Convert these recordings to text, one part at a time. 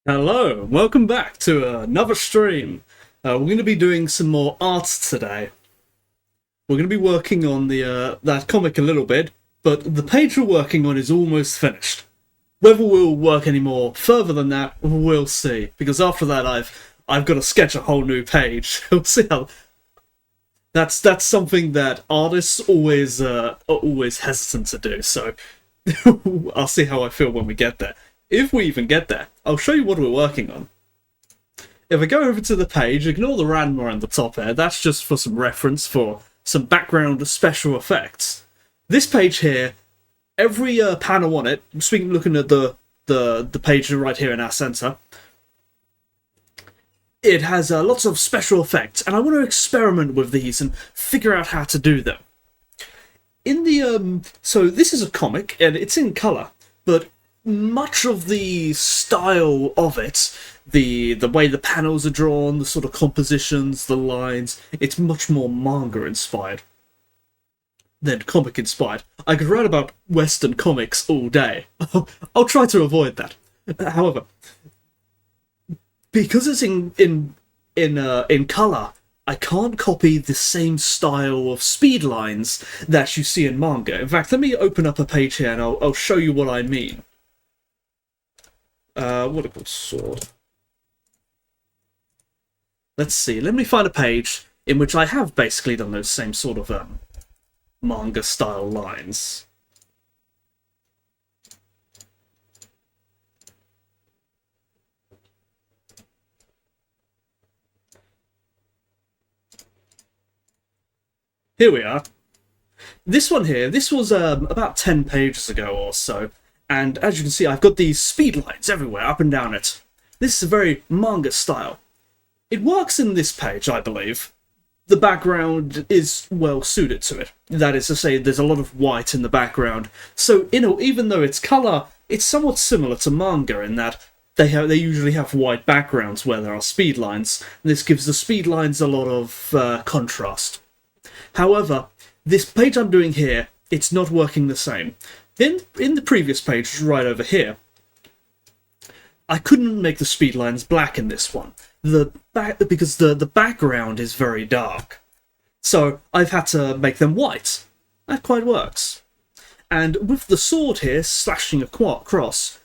Hello, welcome back to another stream. We're going to be doing some more art today. We're going to be working on the that comic a little bit, but the page we're working on is almost finished. Whether we'll work any more further than that, we'll see. Because after that, I've got to sketch a whole new page. We'll see how. That's something that artists are always hesitant to do. So I'll see how I feel when we get there. If we even get there, I'll show you what we're working on. If I go over to the page, ignore the Ranma on the top there, that's just for some reference for some background special effects. This page here, every panel on it, looking at the page right here in our center, it has lots of special effects, and I want to experiment with these and figure out how to do them. In the so this is a comic and it's in color, but much of the style of it, the way the panels are drawn, the sort of compositions, the lines, it's much more manga inspired than comic inspired. I could write about Western comics all day. I'll try to avoid that. However, because it's in color, I can't copy the same style of speed lines that you see in manga. In fact, let me open up a page here and I'll show you what I mean. What a good sword. Let's see, let me find a page in which I have basically done those same sort of manga style lines. Here we are. This one here, this was about 10 pages ago or so. And as you can see, I've got these speed lines everywhere, up and down it. This is a very manga style. It works in this page, I believe. The background is well suited to it. That is to say, there's a lot of white in the background. So, even though it's color, it's somewhat similar to manga in that they usually have white backgrounds where there are speed lines. And this gives the speed lines a lot of contrast. However, this page I'm doing here, it's not working the same. In the previous page, right over here, I couldn't make the speed lines black in this one. Because the background is very dark. So I've had to make them white. That quite works. And with the sword here slashing across,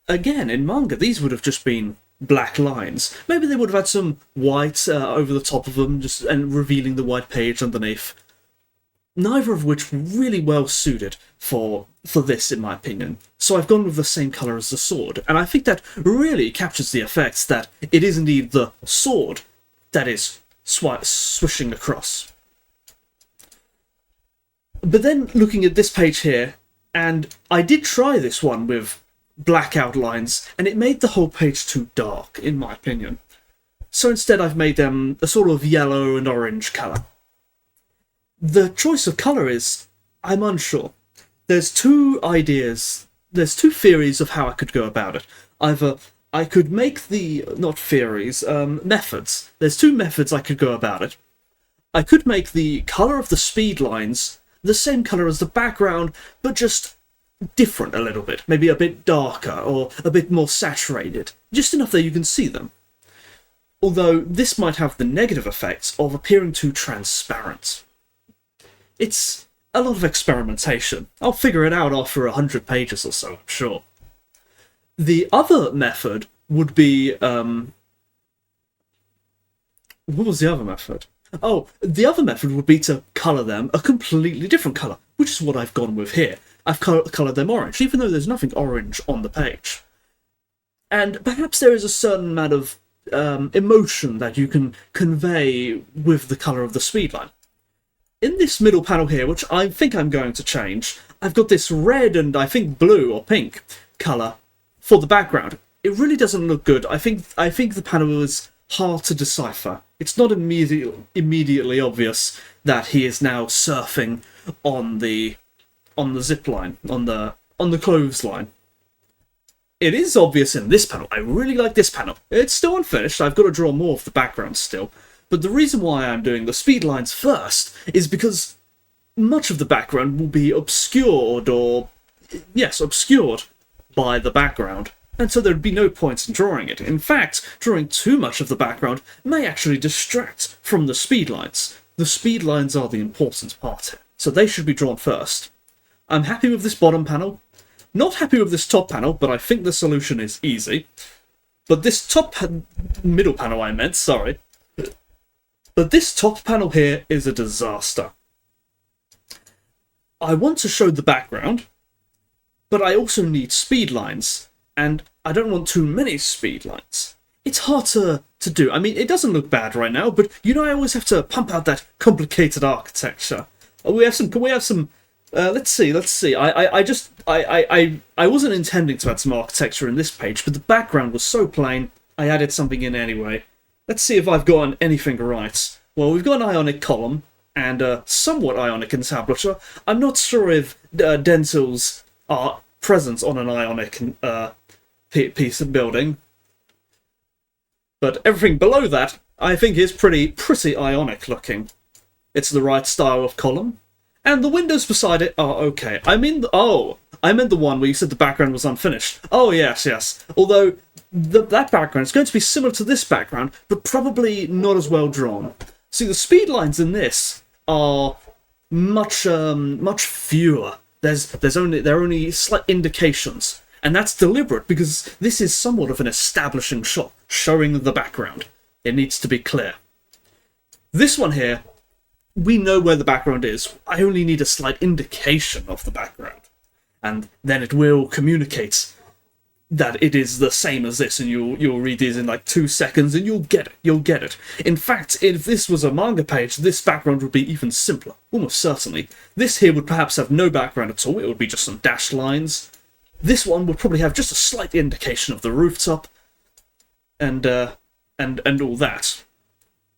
again, in manga, these would have just been black lines. Maybe they would have had some white over the top of them, and revealing the white page underneath. Neither of which really well suited for this, in my opinion. So I've gone with the same colour as the sword, and I think that really captures the effects that it is indeed the sword that is swishing across. But then looking at this page here, and I did try this one with black outlines, and it made the whole page too dark, in my opinion. So instead I've made them a sort of yellow and orange colour. The choice of colour is, I'm unsure. There's two theories of how I could go about it. Either I could make methods. There's two methods I could go about it. I could make the colour of the speed lines the same colour as the background, but just different a little bit. Maybe a bit darker, or a bit more saturated. Just enough that you can see them. Although this might have the negative effects of appearing too transparent. It's a lot of experimentation. I'll figure it out after 100 pages or so, I'm sure. The other method would be... what was the other method? Oh, the other method would be to colour them a completely different colour, which is what I've gone with here. I've coloured them orange, even though there's nothing orange on the page. And perhaps there is a certain amount of emotion that you can convey with the colour of the speed line. In this middle panel here, which I think I'm going to change, I've got this red and I think blue or pink colour for the background. It really doesn't look good. I think the panel is hard to decipher. It's not immediately obvious that he is now surfing on the zip line, on the clothesline. It is obvious in this panel. I really like this panel. It's still unfinished. I've got to draw more of the background still. But the reason why I'm doing the speed lines first is because much of the background will be obscured by the background. and so there'd be no point in drawing it. In fact, drawing too much of the background may actually distract from the speed lines. The speed lines are the important part here, so they should be drawn first. I'm happy with this bottom panel. Not happy with this top panel, but I think the solution is easy. But this middle panel I meant, sorry. But this top panel here is a disaster. I want to show the background, but I also need speed lines, and I don't want too many speed lines. It's hard to do. I mean, it doesn't look bad right now, but you know I always have to pump out that complicated architecture. We have some. Let's see. I wasn't intending to add some architecture in this page, but the background was so plain, I added something in anyway. Let's see if I've gotten anything right. Well, we've got an ionic column, and a somewhat ionic entablature. I'm not sure if dentils are present on an ionic piece of building, but everything below that, I think, is pretty ionic looking. It's the right style of column. And the windows beside it are okay. I meant the one where you said the background was unfinished. Oh, yes. Although, that background is going to be similar to this background, but probably not as well drawn. See, the speed lines in this are much fewer. There are only slight indications. And that's deliberate, because this is somewhat of an establishing shot, showing the background. It needs to be clear. This one here, we know where the background is. I only need a slight indication of the background. And then it will communicate that it is the same as this, and you'll read these in like 2 seconds, and you'll get it. In fact, if this was a manga page, this background would be even simpler, almost certainly. This here would perhaps have no background at all, it would be just some dashed lines. This one would probably have just a slight indication of the rooftop, and all that.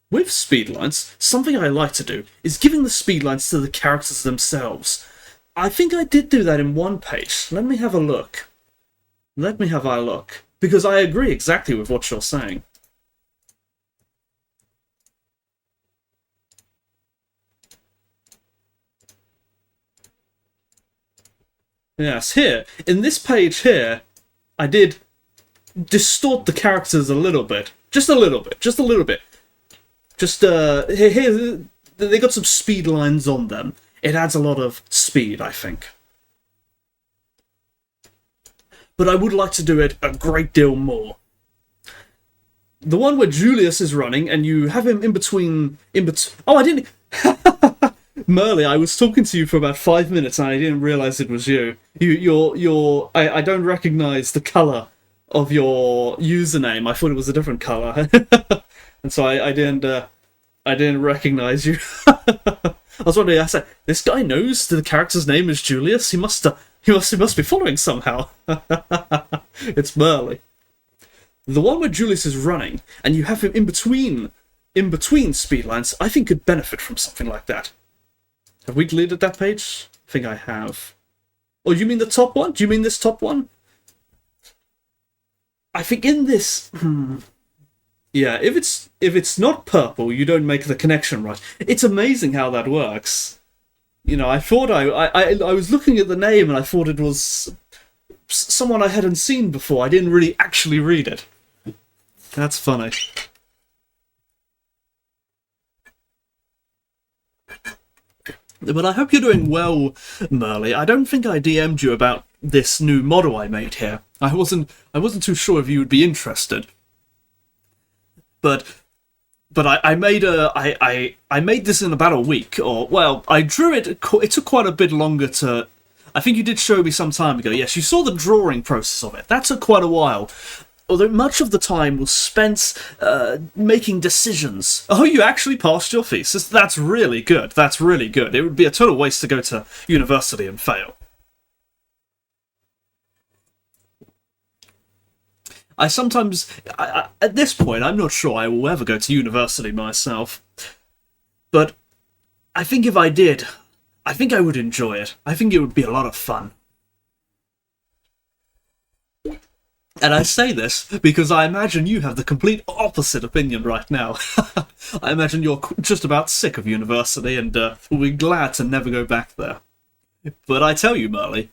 With speedlines, something I like to do is giving the speedlines to the characters themselves. I think I did do that in one page. Let me have a look. Because I agree exactly with what you're saying. Yes, here, in this page here, I did distort the characters a little bit. Just a little bit. Here, they got some speed lines on them. It adds a lot of speed, I think. But I would like to do it a great deal more. The one where Julius is running, and you have him in between... Oh, I didn't... Merly, I was talking to you for about 5 minutes, and I didn't realise it was you. I don't recognise the colour of your username. I thought it was a different colour. And so I didn't recognise you. I was wondering. I said, "This guy knows the character's name is Julius. He must be following somehow." It's Merly. The one where Julius is running, and you have him in between speed lines, I think could benefit from something like that. Have we deleted that page? I think I have. Oh, you mean the top one? Do you mean this top one? I think in this. Yeah, if it's not purple, you don't make the connection right. It's amazing how that works. You know, I thought I was looking at the name and I thought it was someone I hadn't seen before. I didn't really actually read it. That's funny. But I hope you're doing well, Merly. I don't think I DM'd you about this new model I made here. I wasn't too sure if you would be interested. But I made this in about a week, or well, I drew it. It took quite a bit longer to. I think you did show me some time ago. Yes, you saw the drawing process of it. That took quite a while. Although much of the time was spent making decisions. Oh, you actually passed your thesis. That's really good. That's really good. It would be a total waste to go to university and fail. At this point, I'm not sure I will ever go to university myself. But I think if I did, I think I would enjoy it. I think it would be a lot of fun. And I say this because I imagine you have the complete opposite opinion right now. I imagine you're just about sick of university and will be glad to never go back there. But I tell you, Merly,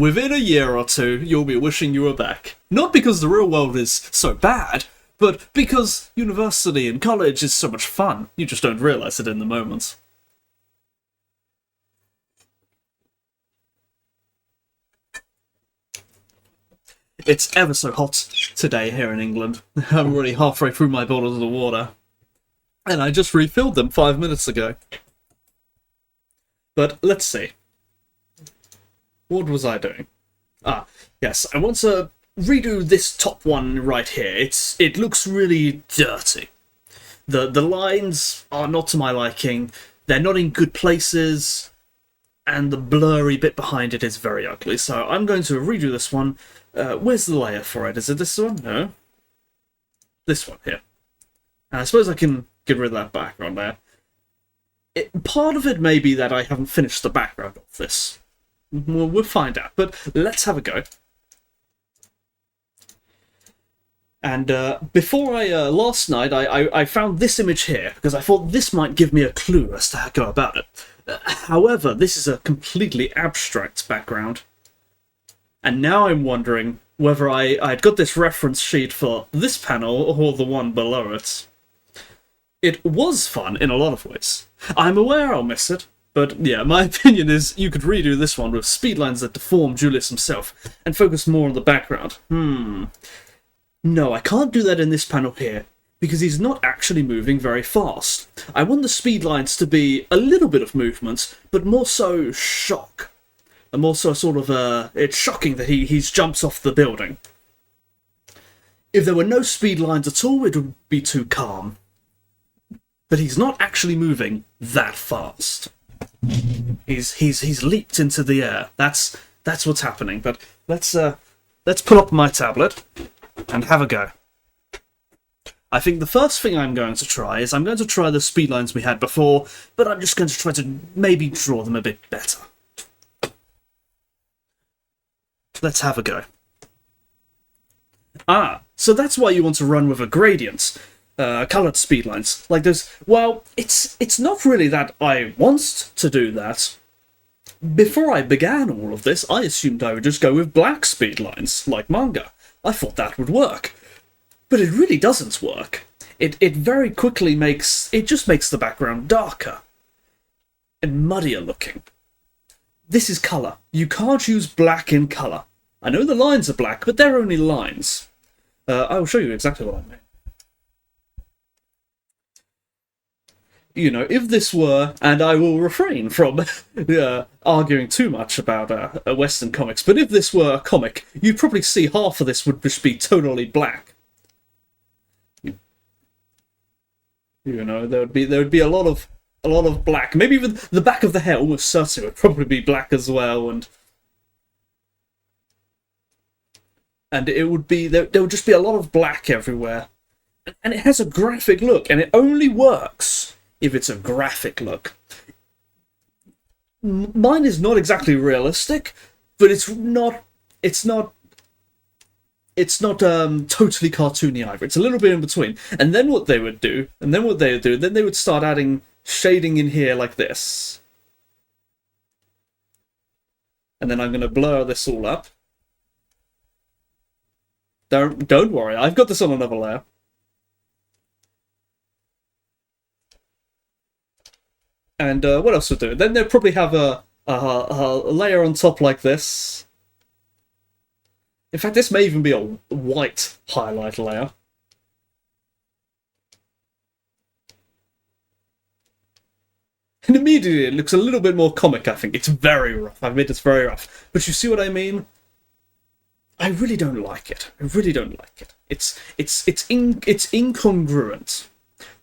within a year or two, you'll be wishing you were back. Not because the real world is so bad, but because university and college is so much fun. You just don't realise it in the moment. It's ever so hot today here in England. I'm already halfway through my bottles of water. And I just refilled them 5 minutes ago. But let's see. What was I doing? Ah, yes, I want to redo this top one right here. It looks really dirty. The lines are not to my liking. They're not in good places. And the blurry bit behind it is very ugly. So I'm going to redo this one. Where's the layer for it? Is it this one? No. This one here. And I suppose I can get rid of that background there. Part of it may be that I haven't finished the background of this. We'll find out, but let's have a go. And before last night, I found this image here, because I thought this might give me a clue as to how to go about it. However, this is a completely abstract background. And now I'm wondering whether I'd got this reference sheet for this panel or the one below it. It was fun in a lot of ways. I'm aware I'll miss it, but yeah, my opinion is you could redo this one with speedlines that deform Julius himself and focus more on the background. No, I can't do that in this panel here, because he's not actually moving very fast. I want the speedlines to be a little bit of movement, but more so shock. And more so sort of, it's shocking that he jumps off the building. If there were no speedlines at all, it would be too calm. But he's not actually moving that fast. He's leaped into the air. That's what's happening. But let's pull up my tablet and have a go. I think the first thing I'm going to try is I'm going to try the speedlines we had before, but I'm just going to try to maybe draw them a bit better. Let's have a go. Ah, so that's why you want to run with a gradient. Coloured speedlines. Like those. Well, it's not really that I want to do that. Before I began all of this, I assumed I would just go with black speedlines, like manga. I thought that would work. But it really doesn't work. It very quickly makes the background darker and muddier looking. This is colour. You can't use black in colour. I know the lines are black, but they're only lines. I will show you exactly what I mean. You know, if this were, and I will refrain from arguing too much about Western comics, but if this were a comic, you'd probably see half of this would just be totally black. You know, there would be a lot of black. Maybe even the back of the hair, almost certainly, would probably be black as well, and it would be there would just be a lot of black everywhere, and it has a graphic look, and it only works if it's a graphic look. Mine is not exactly realistic, but it's not totally cartoony either. It's a little bit in between. And then what they would do, then they would start adding shading in here like this. And then I'm going to blur this all up. Don't worry, I've got this on another layer. And what else would do? Then they'll probably have a layer on top like this. In fact, this may even be a white highlight layer. And immediately it looks a little bit more comic, I think. It's very rough. I admit it's very rough. But you see what I mean? I really don't like it. I really don't like it. It's incongruent.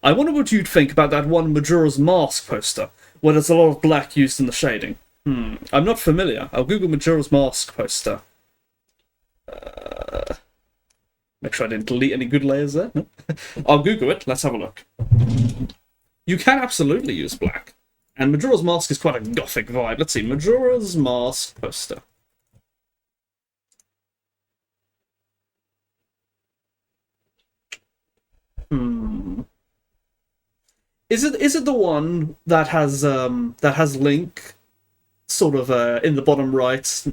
I wonder what you'd think about that one Majora's Mask poster, where there's a lot of black used in the shading. I'm not familiar. I'll Google Majora's Mask poster. Make sure I didn't delete any good layers there. No? I'll Google it. Let's have a look. You can absolutely use black. And Majora's Mask is quite a gothic vibe. Let's see. Majora's Mask poster. Is it the one that has Link sort of in the bottom right?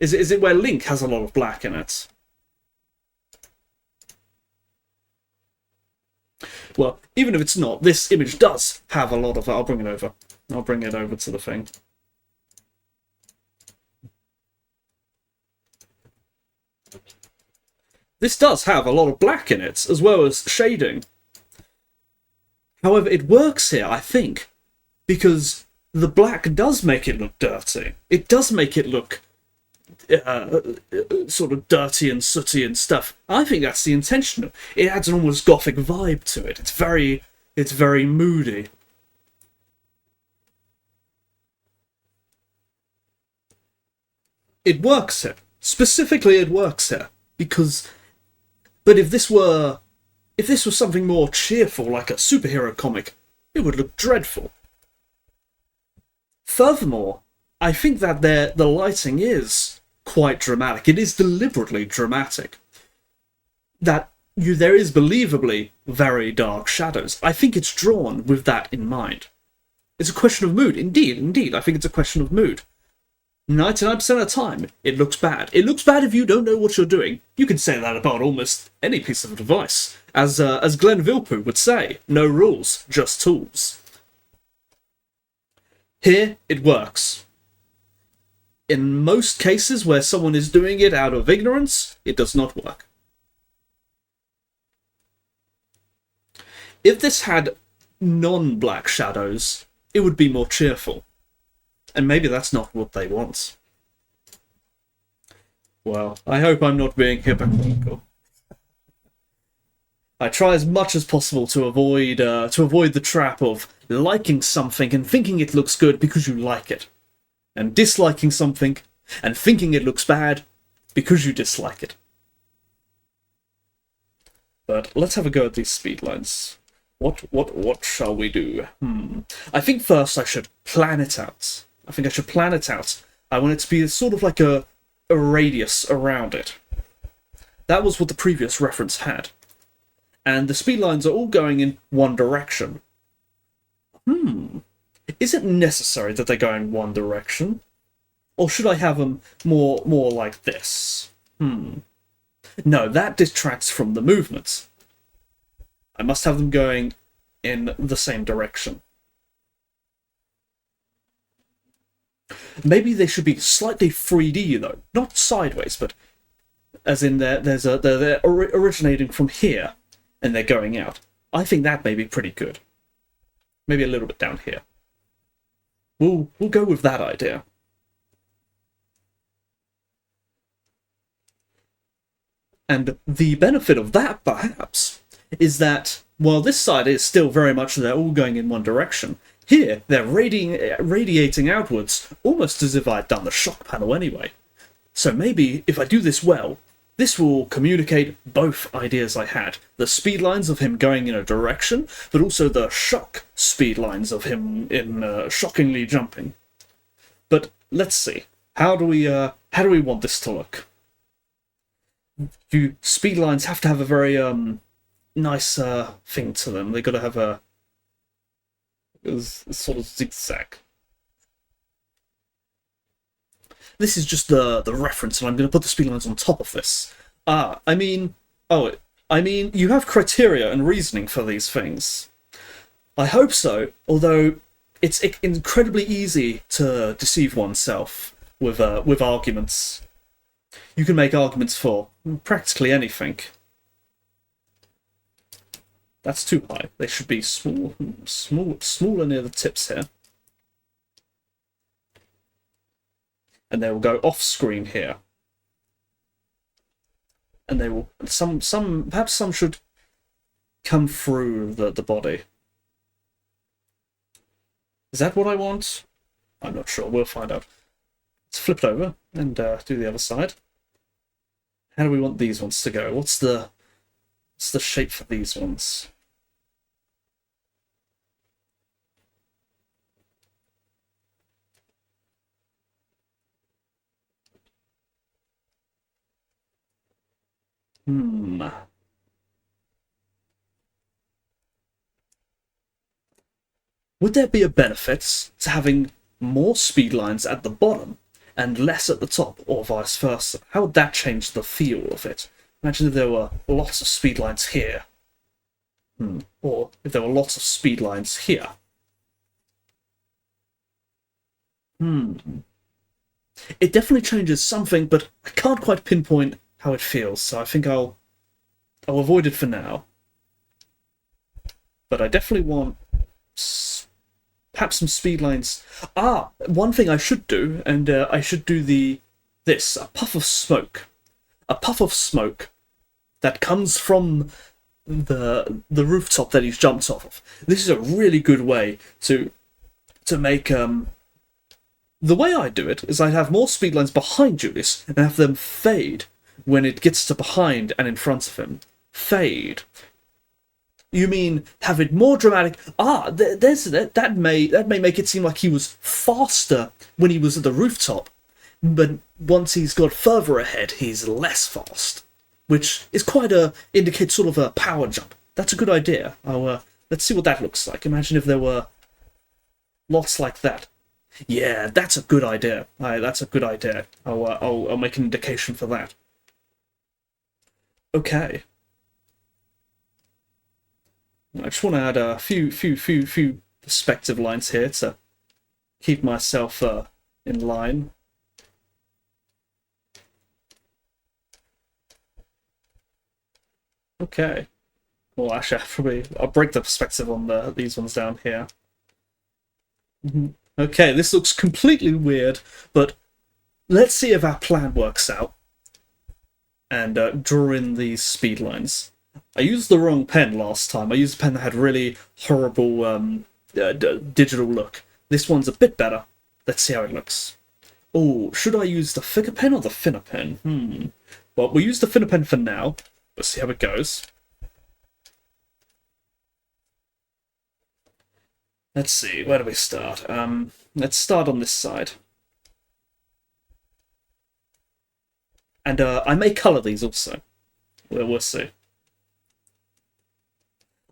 Is it where Link has a lot of black in it? Well, even if it's not, this image does have a lot of... I'll bring it over. I'll bring it over to the thing. This does have a lot of black in it, as well as shading. However, it works here, I think, because the black does make it look dirty. It does make it look sort of dirty and sooty and stuff. I think that's the intention. It adds an almost gothic vibe to it. It's very moody. It works here. Specifically, it works here because. But if this was something more cheerful, like a superhero comic, it would look dreadful. Furthermore, I think that the lighting is quite dramatic. It is deliberately dramatic. There is believably very dark shadows. I think it's drawn with that in mind. It's a question of mood. Indeed, I think it's a question of mood. 99% of the time, it looks bad. It looks bad if you don't know what you're doing. You can say that about almost any piece of device. As Glenn Vilppu would say, no rules, just tools. Here, it works. In most cases where someone is doing it out of ignorance, it does not work. If this had non-black shadows, it would be more cheerful. And maybe that's not what they want. Well, I hope I'm not being hypocritical. I try as much as possible to avoid the trap of liking something and thinking it looks good because you like it, and disliking something and thinking it looks bad because you dislike it. But let's have a go at these speed lines. What shall we do? I think first I should plan it out. I want it to be sort of like a radius around it. That was what the previous reference had. And the speed lines are all going in one direction. Is it necessary that they go in one direction? Or should I have them more like this? No, that detracts from the movement. I must have them going in the same direction. Maybe they should be slightly 3D though, not sideways, but as in they're originating from here and they're going out. I think that may be pretty good. Maybe a little bit down here. We'll go with that idea. And the benefit of that, perhaps, is that while this side is still very much they're all going in one direction, here they're radiating outwards, almost as if I'd done the shock panel anyway. So maybe if I do this well, this will communicate both ideas I had. The speed lines of him going in a direction, but also the shock speed lines of him in shockingly jumping. But let's see. How do we want this to look? Speed lines have to have a very nice thing to them. They got to have a sort of zigzag. This is just the reference, and I'm going to put the speed lines on top of this. I mean, you have criteria and reasoning for these things. I hope so, although it's incredibly easy to deceive oneself with arguments. You can make arguments for practically anything. That's too high. They should be smaller near the tips here. And they will go off screen here. And they will perhaps some should come through the body. Is that what I want? I'm not sure. We'll find out. Let's flip it over and do the other side. How do we want these ones to go? What's the shape for these ones? Would there be a benefit to having more speed lines at the bottom and less at the top, or vice versa? How would that change the feel of it? Imagine if there were lots of speed lines here. Or if there were lots of speed lines here. It definitely changes something, but I can't quite pinpoint how it feels, so I think I'll avoid it for now. But I definitely want perhaps some speed lines. One thing I should do, and I should do a puff of smoke. A puff of smoke that comes from the rooftop that he's jumped off of. This is a really good way to make the way I do it is I'd have more speed lines behind Julius and have them fade when it gets to behind and in front of him. Fade. You mean have it more dramatic? That may make it seem like he was faster when he was at the rooftop, but once he's got further ahead, he's less fast, which is indicates sort of a power jump. That's a good idea. Let's see what that looks like. Imagine if there were lots like that. Yeah, that's a good idea. That's a good idea. I'll make an indication for that. Okay. I just want to add a few perspective lines here to keep myself in line. Okay. Well, actually, I'll break the perspective on these ones down here. Okay, this looks completely weird, but let's see if our plan works out. And draw in these speed lines. I used the wrong pen last time. I used a pen that had really horrible digital look. This one's a bit better. Let's see how it looks. Oh, should I use the thicker pen or the thinner pen? Well, we'll use the thinner pen for now. Let's see how it goes. Let's see, where do we start? Let's start on this side. And I may colour these also. We'll see.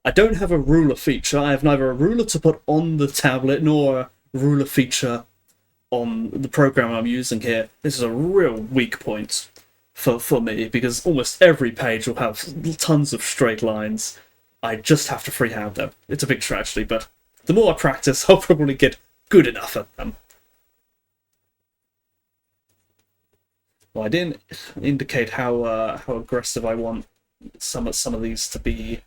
I don't have a ruler feature. I have neither a ruler to put on the tablet nor a ruler feature on the program I'm using here. This is a real weak point for me, because almost every page will have tons of straight lines. I just have to freehand them. It's a big tragedy, but the more I practice, I'll probably get good enough at them. Well, I didn't indicate how aggressive I want some of these to be.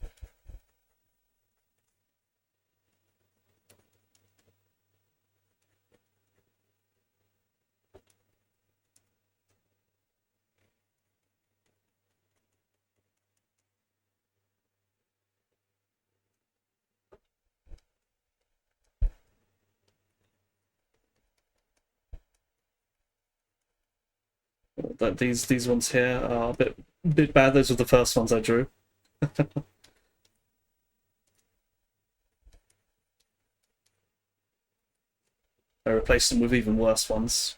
These ones here are a bit bad. Those were the first ones I drew. I replaced them with even worse ones.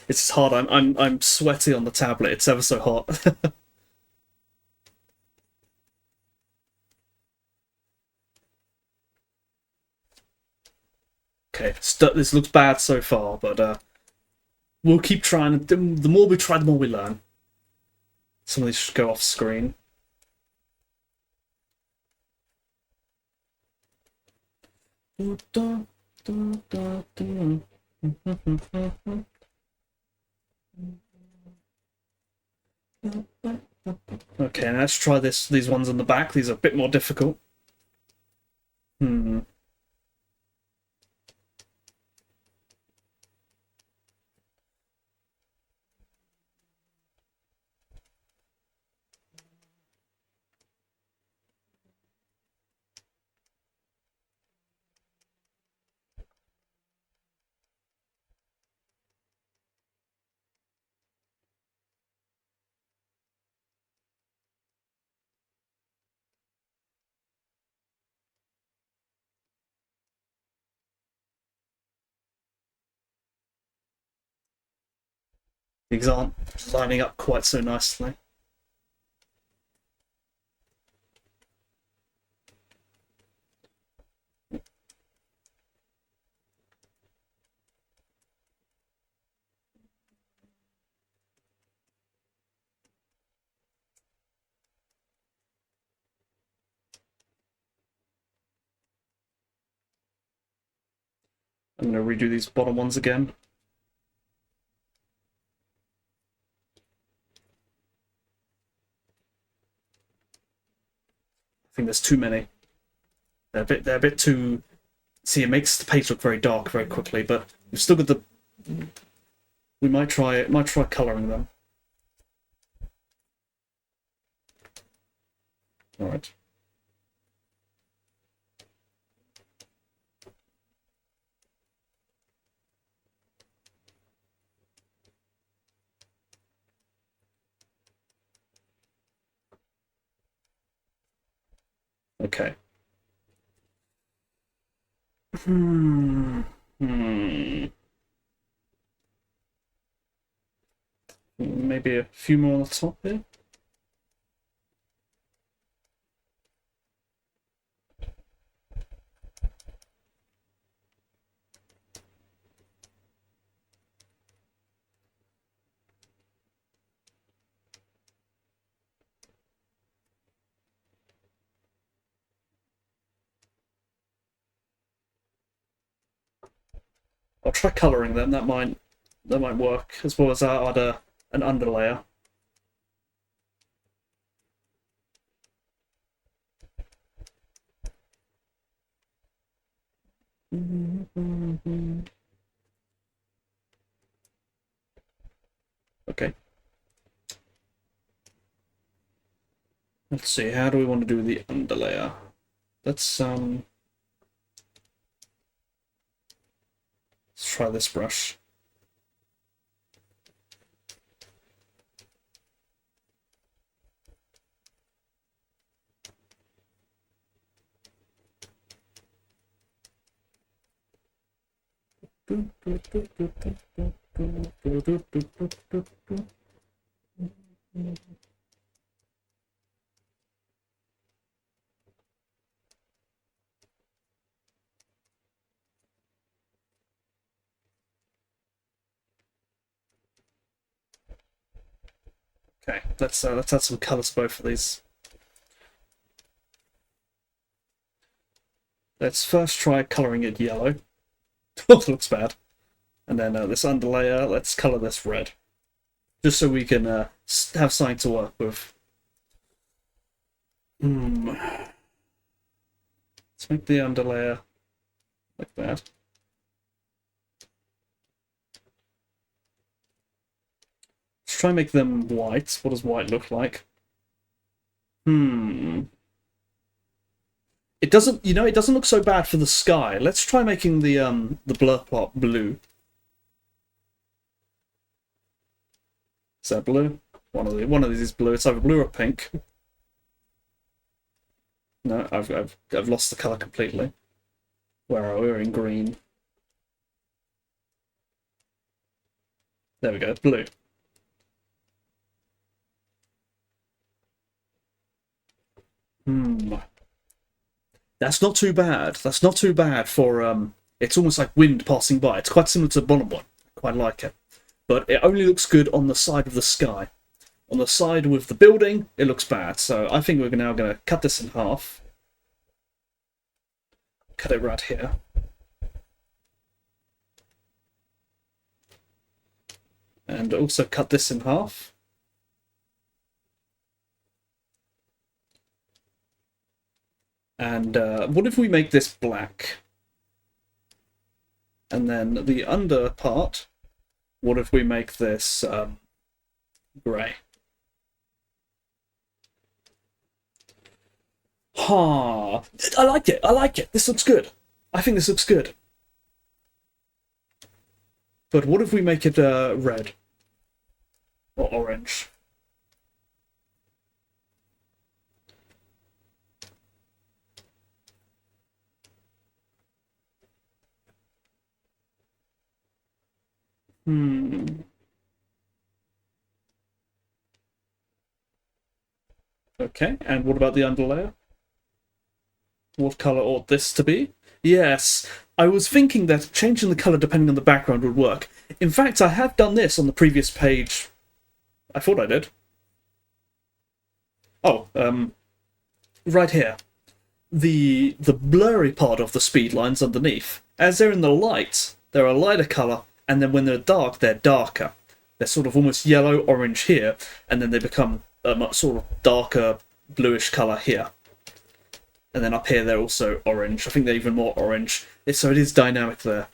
It's hard. I'm sweaty on the tablet. It's ever so hot. Okay, this looks bad so far, but we'll keep trying. The more we try, the more we learn. Some of these should go off screen. Okay, now let's try these ones on the back. These are a bit more difficult. These aren't lining up quite so nicely. I'm going to redo these bottom ones again. I think there's too many. They're a bit too. See, it makes the page look very dark very quickly, but we've still got the. We might try colouring them. All right. Okay. Maybe a few more on the top here. I'll try colouring them. That might work, as well as add an underlayer. Okay. Let's see. How do we want to do the underlayer? Let's try this brush. Okay, let's add some colours to both of these. Let's first try colouring it yellow. Oh, it looks bad. And then this underlayer, let's colour this red. Just so we can have something to work with. Let's make the underlayer like that. Let's try and make them white. What does white look like? It doesn't, it doesn't look so bad for the sky. Let's try making the blur plot blue. Is that blue? One of these is blue. It's either blue or pink. No, I've lost the color completely. Where are we? We're in green. There we go. It's blue. That's not too bad. That's not too bad for it's almost like wind passing by. It's quite similar to the bottom one. I quite like it. But it only looks good on the side of the sky. On the side with the building, it looks bad. So I think we're now going to cut this in half. Cut it right here. And also cut this in half. And what if we make this black? And then the under part, what if we make this grey? Ha! I like it. I like it. This looks good. I think this looks good. But what if we make it red or orange? Okay, and what about the underlayer? What color ought this to be? Yes, I was thinking that changing the color depending on the background would work. In fact, I have done this on the previous page. I thought I did. Oh, right here. the blurry part of the speed lines underneath. As they're in the light, they're a lighter colour, and then when they're dark, they're darker. They're sort of almost yellow, orange here, and then they become a much sort of darker bluish colour here. And then up here they're also orange. I think they're even more orange. So it is dynamic there.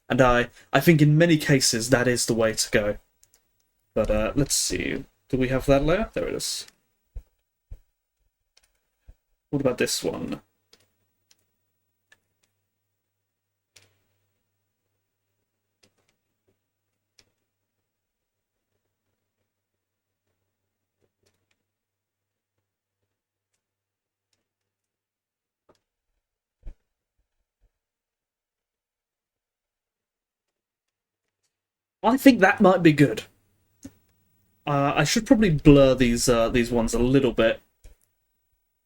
And I think in many cases that is the way to go. But let's see. Do we have that layer? There it is. What about this one? I think that might be good. I should probably blur these ones a little bit.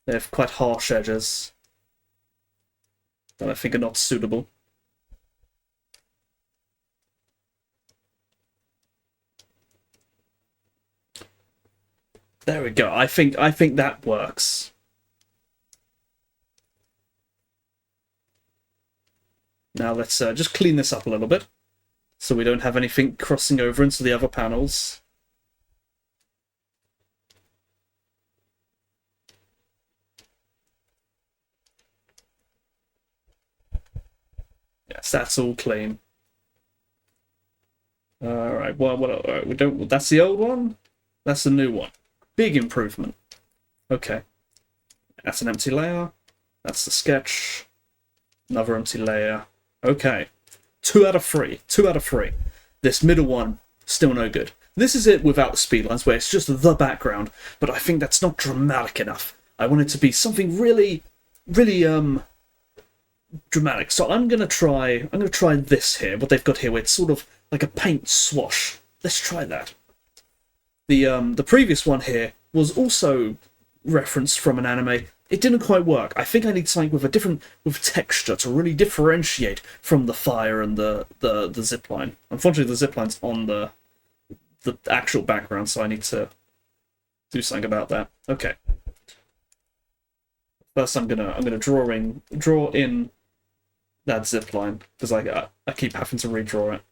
They have quite harsh edges that I think are not suitable. There we go. I think that works. Now let's just clean this up a little bit, so we don't have anything crossing over into the other panels. Yes, that's all clean. Alright, we don't. That's the old one? That's the new one. Big improvement. Okay. That's an empty layer. That's the sketch. Another empty layer. Okay. 2 out of 3. 2 out of 3. This middle one, still no good. This is it without the speed lines, where it's just the background, but I think that's not dramatic enough. I want it to be something really, really, dramatic. So I'm gonna try this here, what they've got here, where it's sort of like a paint swash. Let's try that. The previous one here was also referenced from an anime. It didn't quite work. I think I need something with texture to really differentiate from the fire and the zipline. Unfortunately, the zipline's on the actual background, so I need to do something about that. Okay. First, I'm gonna draw in that zipline because I keep having to redraw it.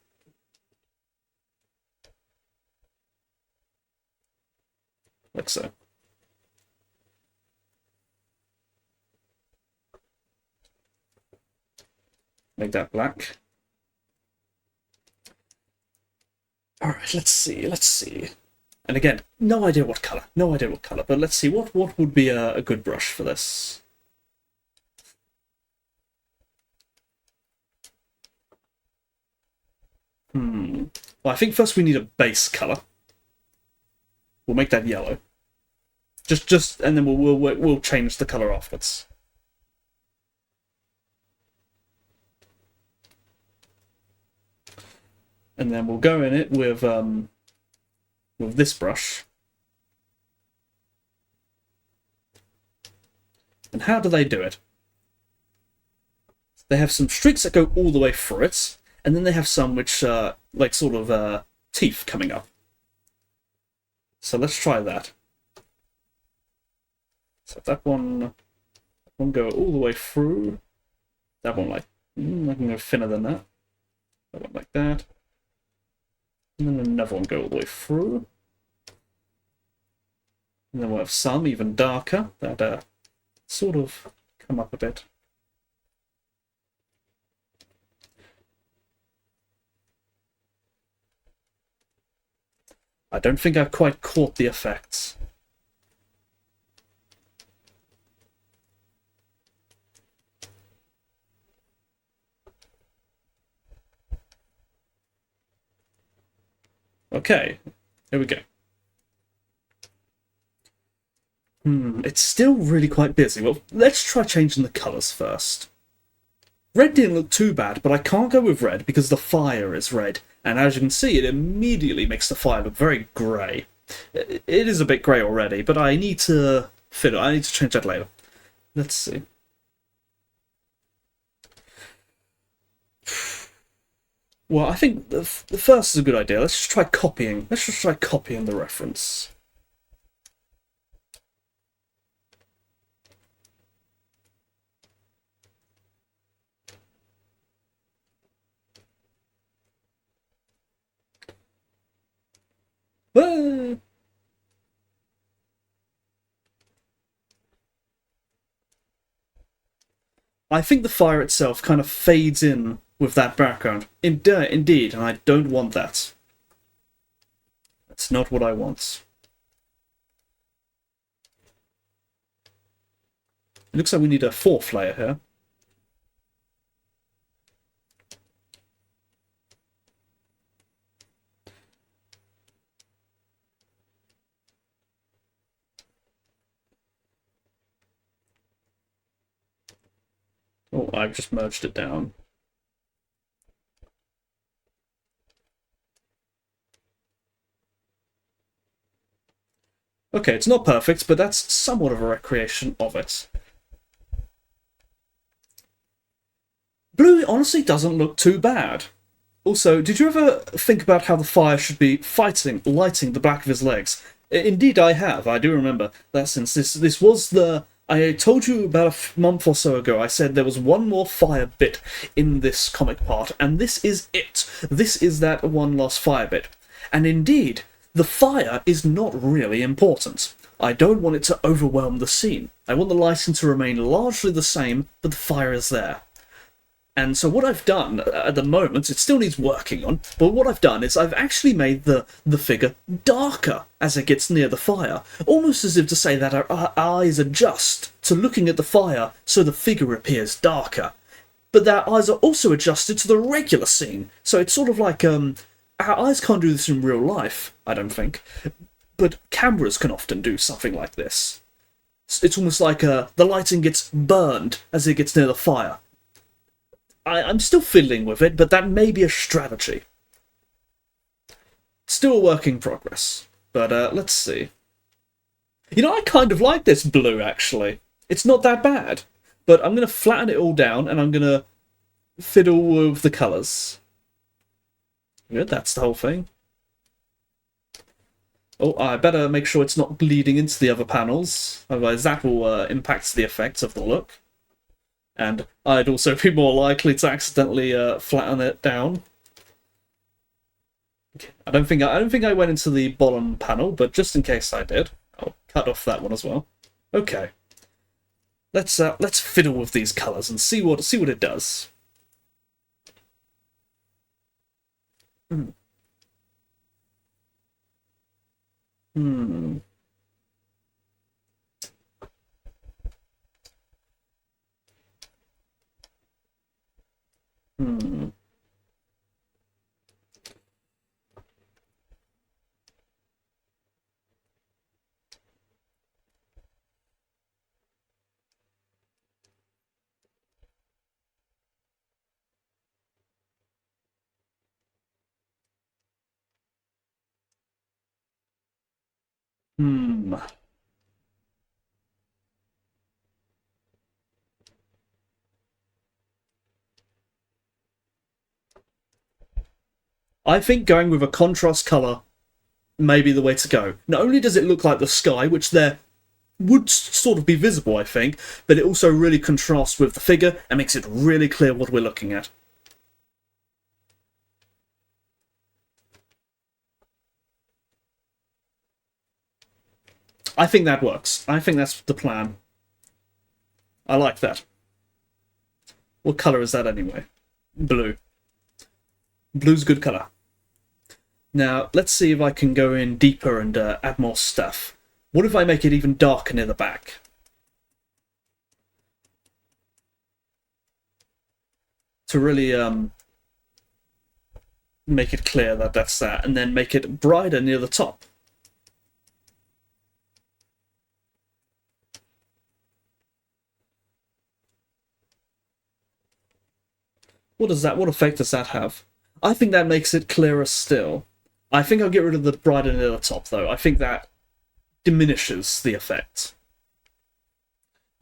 Like so. Make that black. Alright, let's see. And again, no idea what colour, but let's see, what would be a good brush for this? Well, I think first we need a base colour. We'll make that yellow. Just, and then we'll change the colour afterwards. And then we'll go in it with this brush. And how do they do it? They have some streaks that go all the way through it, and then they have some which like sort of teeth coming up. So let's try that. So that one go all the way through. That one like I can go thinner than that. That one like that. And then another one go all the way through. And then we'll have some even darker that sort of come up a bit. I don't think I've quite caught the effects. Okay, here we go. It's still really quite busy. Well, let's try changing the colours first. Red didn't look too bad, but I can't go with red because the fire is red. And as you can see, it immediately makes the fire look very grey. It is a bit grey already, but I need to fit it. I need to change that later. Let's see. Well, I think the first is a good idea. Let's just try copying. Let's just try copying the reference. Ah! I think the fire itself kind of fades in with that background. Indeed, and I don't want that. That's not what I want. It looks like we need a fourth layer here. Oh, I've just merged it down. Okay, it's not perfect, but that's somewhat of a recreation of it. Blue honestly doesn't look too bad. Also, did you ever think about how the fire should be lighting the back of his legs? Indeed, I have. I do remember that since this was the... I told you about a month or so ago, I said there was one more fire bit in this comic part, and this is it. This is that one last fire bit. And indeed, the fire is not really important. I don't want it to overwhelm the scene. I want the lighting to remain largely the same, but the fire is there. And so what I've done at the moment, it still needs working on, but what I've done is I've actually made the figure darker as it gets near the fire, almost as if to say that our eyes adjust to looking at the fire so the figure appears darker. But their eyes are also adjusted to the regular scene, so it's sort of like, our eyes can't do this in real life, I don't think, but cameras can often do something like this. It's almost like the lighting gets burned as it gets near the fire. I'm still fiddling with it, but that may be a strategy. Still a work in progress. But let's see. You know, I kind of like this blue, actually. It's not that bad. But I'm going to flatten it all down, and I'm going to fiddle with the colours. Good, that's the whole thing. Oh, I better make sure it's not bleeding into the other panels. Otherwise that will impact the effects of the look. And I'd also be more likely to accidentally flatten it down. Okay. I don't think I went into the bottom panel, but just in case I did, I'll cut off that one as well. Okay, let's fiddle with these colours and see what it does. Hmm. Hmm. Hmm. Hmm. I think going with a contrast colour may be the way to go. Not only does it look like the sky, which there would sort of be visible, I think, but it also really contrasts with the figure and makes it really clear what we're looking at. I think that works. I think that's the plan. I like that. What colour is that anyway? Blue. Blue's a good colour. Now, let's see if I can go in deeper and add more stuff. What if I make it even darker near the back? To really make it clear that that's that, and then make it brighter near the top. What effect does that have? I think that makes it clearer still. I think I'll get rid of the brighter near the top, though. I think that diminishes the effect.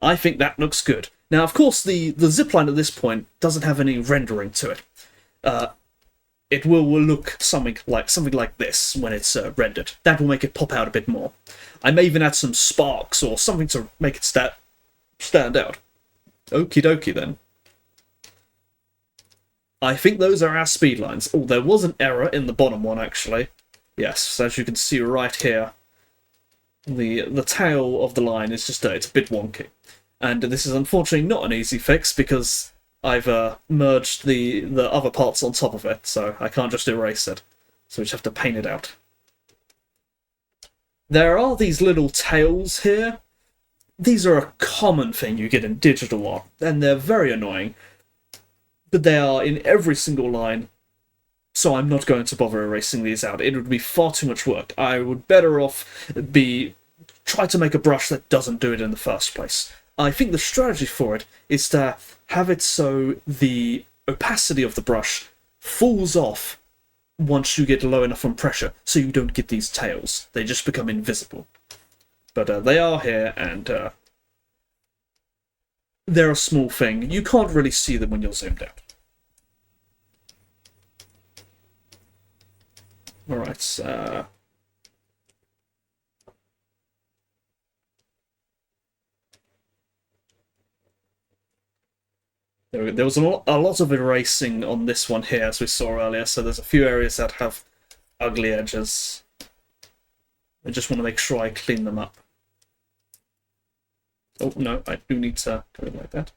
I think that looks good. Now, of course, the zipline at this point doesn't have any rendering to it. It will look something like this when it's rendered. That will make it pop out a bit more. I may even add some sparks or something to make it stand out. Okie dokie then. I think those are our speed lines. Oh, there was an error in the bottom one, actually. Yes, as you can see right here, the tail of the line is just it's a bit wonky. And this is unfortunately not an easy fix because I've merged the other parts on top of it, so I can't just erase it. So we just have to paint it out. There are these little tails here. These are a common thing you get in digital art, and they're very annoying. But they are in every single line, so I'm not going to bother erasing these out. It would be far too much work. I would better off try to make a brush that doesn't do it in the first place. I think the strategy for it is to have it so the opacity of the brush falls off once you get low enough on pressure, so you don't get these tails. They just become invisible. But they are here, and they're a small thing. You can't really see them when you're zoomed out. Alright, there was a lot of erasing on this one here, as we saw earlier, so there's a few areas that have ugly edges. I just want to make sure I clean them up. Oh, no, I do need to go like that.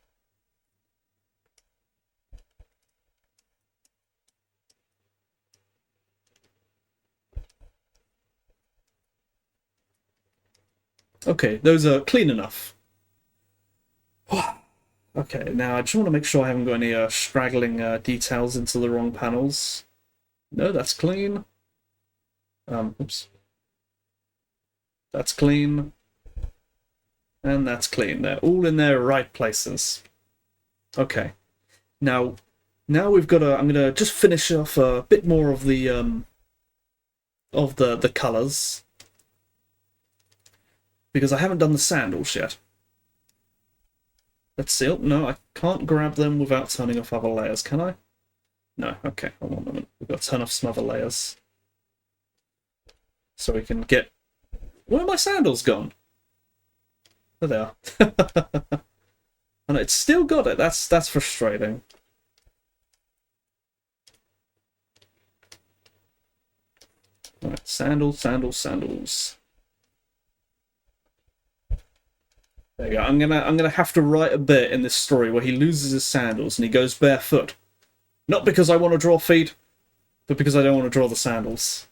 Okay, those are clean enough. Okay, now I just want to make sure I haven't got any straggling details into the wrong panels. No, that's clean. Oops. That's clean. And that's clean. They're all in their right places. Okay. Now we've got to. I'm gonna just finish off a bit more of the colours, because I haven't done the sandals yet. Let's see. Oh, no, I can't grab them without turning off other layers, can I? No. Okay, hold on a minute. We've got to turn off some other layers so we can get. Where are my sandals gone? There they are. And it's still got it. That's frustrating. Alright, sandals, sandals, sandals. There you go. I'm gonna have to write a bit in this story where he loses his sandals and he goes barefoot. Not because I want to draw feet, but because I don't want to draw the sandals.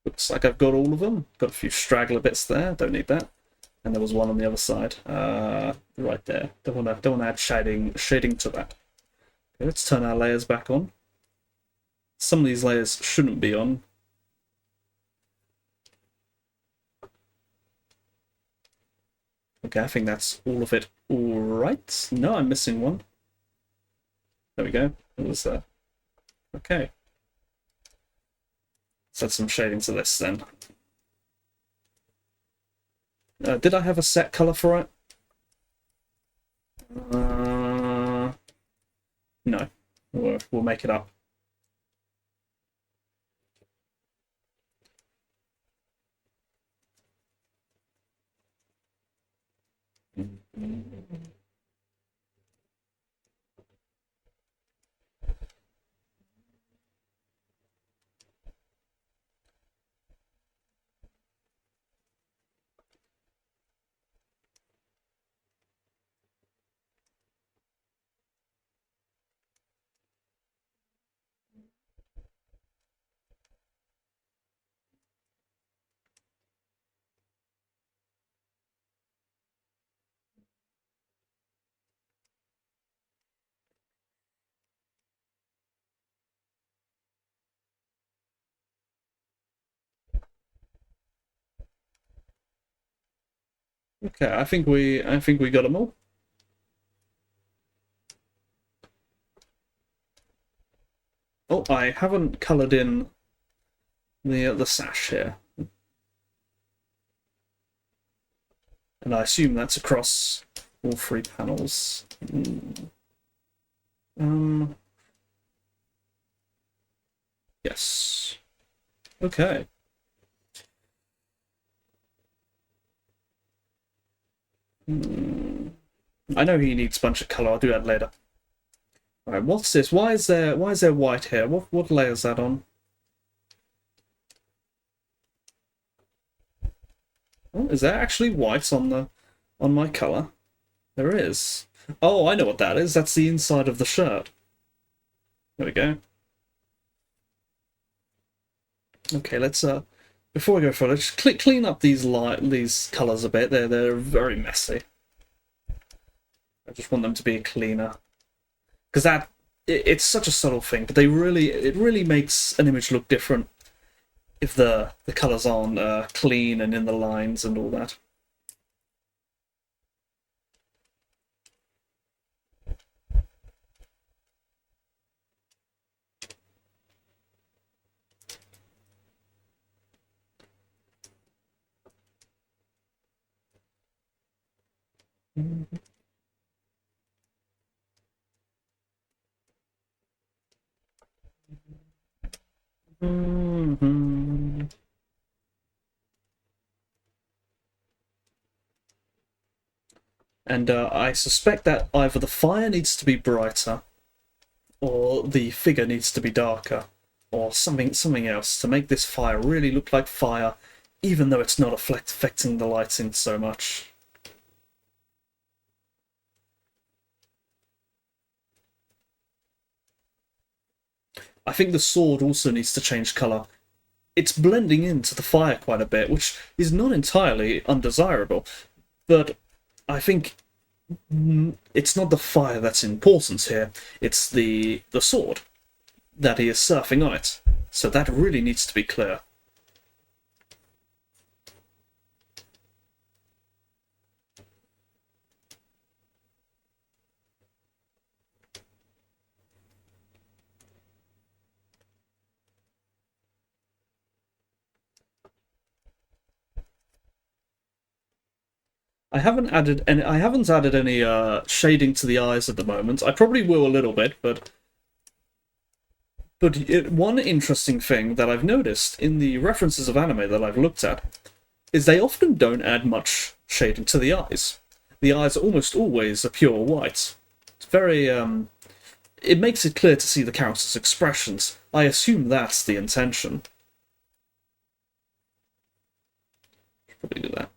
Looks like I've got all of them. Got a few straggler bits there. Don't need that. And there was one on the other side, right there. Don't want to add shading to that. Okay, let's turn our layers back on. Some of these layers shouldn't be on. Okay, I think that's all of it. All right. No, I'm missing one. There we go. It was there. Okay. Let's add some shading to this then. Did I have a set color for it? No. We'll make it up. Okay, I think we got them all. Oh, I haven't coloured in the sash here, and I assume that's across all three panels. Yes. Okay. I know he needs a bunch of colour. I'll do that later. Alright, what's this? Why is there white here? What layer is that on? Oh, is there actually white on my colour? There is. Oh, I know what that is. That's the inside of the shirt. There we go. Okay, let's before we go further, just clean up these colours a bit. They're very messy. I just want them to be cleaner, because it's such a subtle thing, but it really makes an image look different if the colours aren't clean and in the lines and all that. Mm-hmm. And I suspect that either the fire needs to be brighter, or the figure needs to be darker, or something else to make this fire really look like fire, even though it's not affecting the lighting so much. I think the sword also needs to change colour. It's blending into the fire quite a bit, which is not entirely undesirable, but I think it's not the fire that's important here, it's the sword that he is surfing on it. So that really needs to be clear. I haven't added any shading to the eyes at the moment. I probably will a little bit, but one interesting thing that I've noticed in the references of anime that I've looked at is they often don't add much shading to the eyes. The eyes are almost always a pure white. It's very it makes it clear to see the character's expressions. I assume that's the intention. Should probably do that.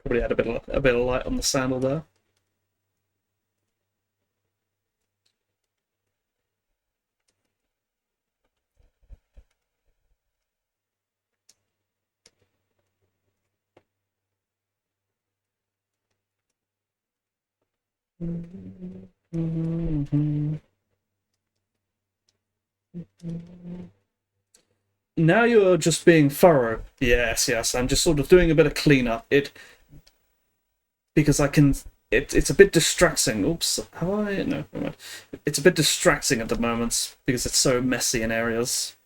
Probably had a bit of light on the sandal there. Now you're just being thorough. Yes, I'm just sort of doing a bit of cleanup. Because I can. It's a bit distracting. Oops, have I? No, never mind. It's a bit distracting at the moment because it's so messy in areas.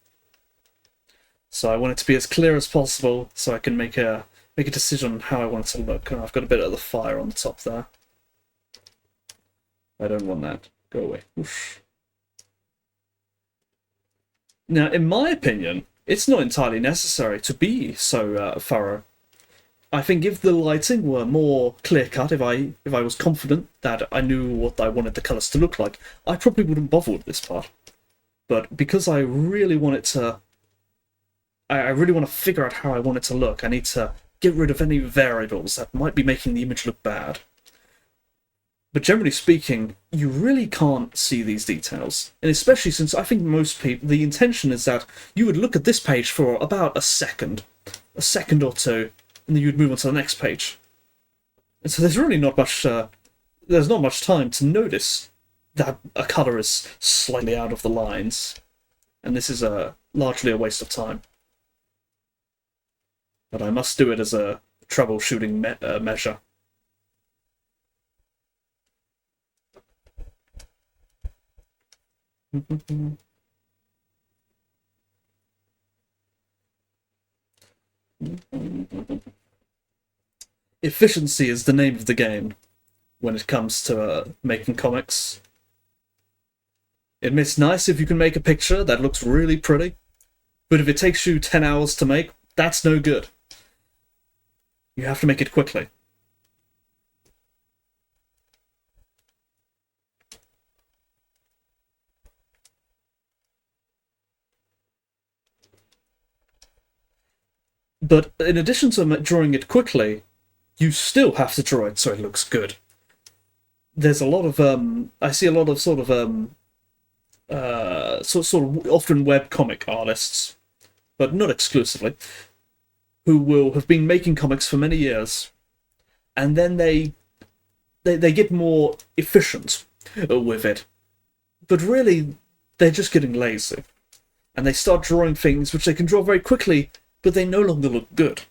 So I want it to be as clear as possible, so I can make a decision on how I want it to look. And I've got a bit of the fire on the top there. I don't want that. Go away. Oof. Now, in my opinion, it's not entirely necessary to be so thorough. I think if the lighting were more clear-cut, if I was confident that I knew what I wanted the colours to look like, I probably wouldn't bother with this part. But because I really want it to... I really want to figure out how I want it to look, I need to get rid of any variables that might be making the image look bad. But generally speaking, you really can't see these details. And especially since I think most people... The intention is that you would look at this page for about a second or two, and then you'd move on to the next page. And so there's really not much. There's not much time to notice that a colour is slightly out of the lines, and this is largely a waste of time. But I must do it as a troubleshooting measure. Efficiency is the name of the game when it comes to making comics. It's nice if you can make a picture that looks really pretty, but if it takes you 10 hours to make, that's no good. You have to make it quickly. But in addition to drawing it quickly, you still have to draw it so it looks good. There's a lot of I see a lot of sort of often webcomic artists, but not exclusively, who will have been making comics for many years, and then they get more efficient with it. But really, they're just getting lazy, and they start drawing things which they can draw very quickly, but they no longer look good.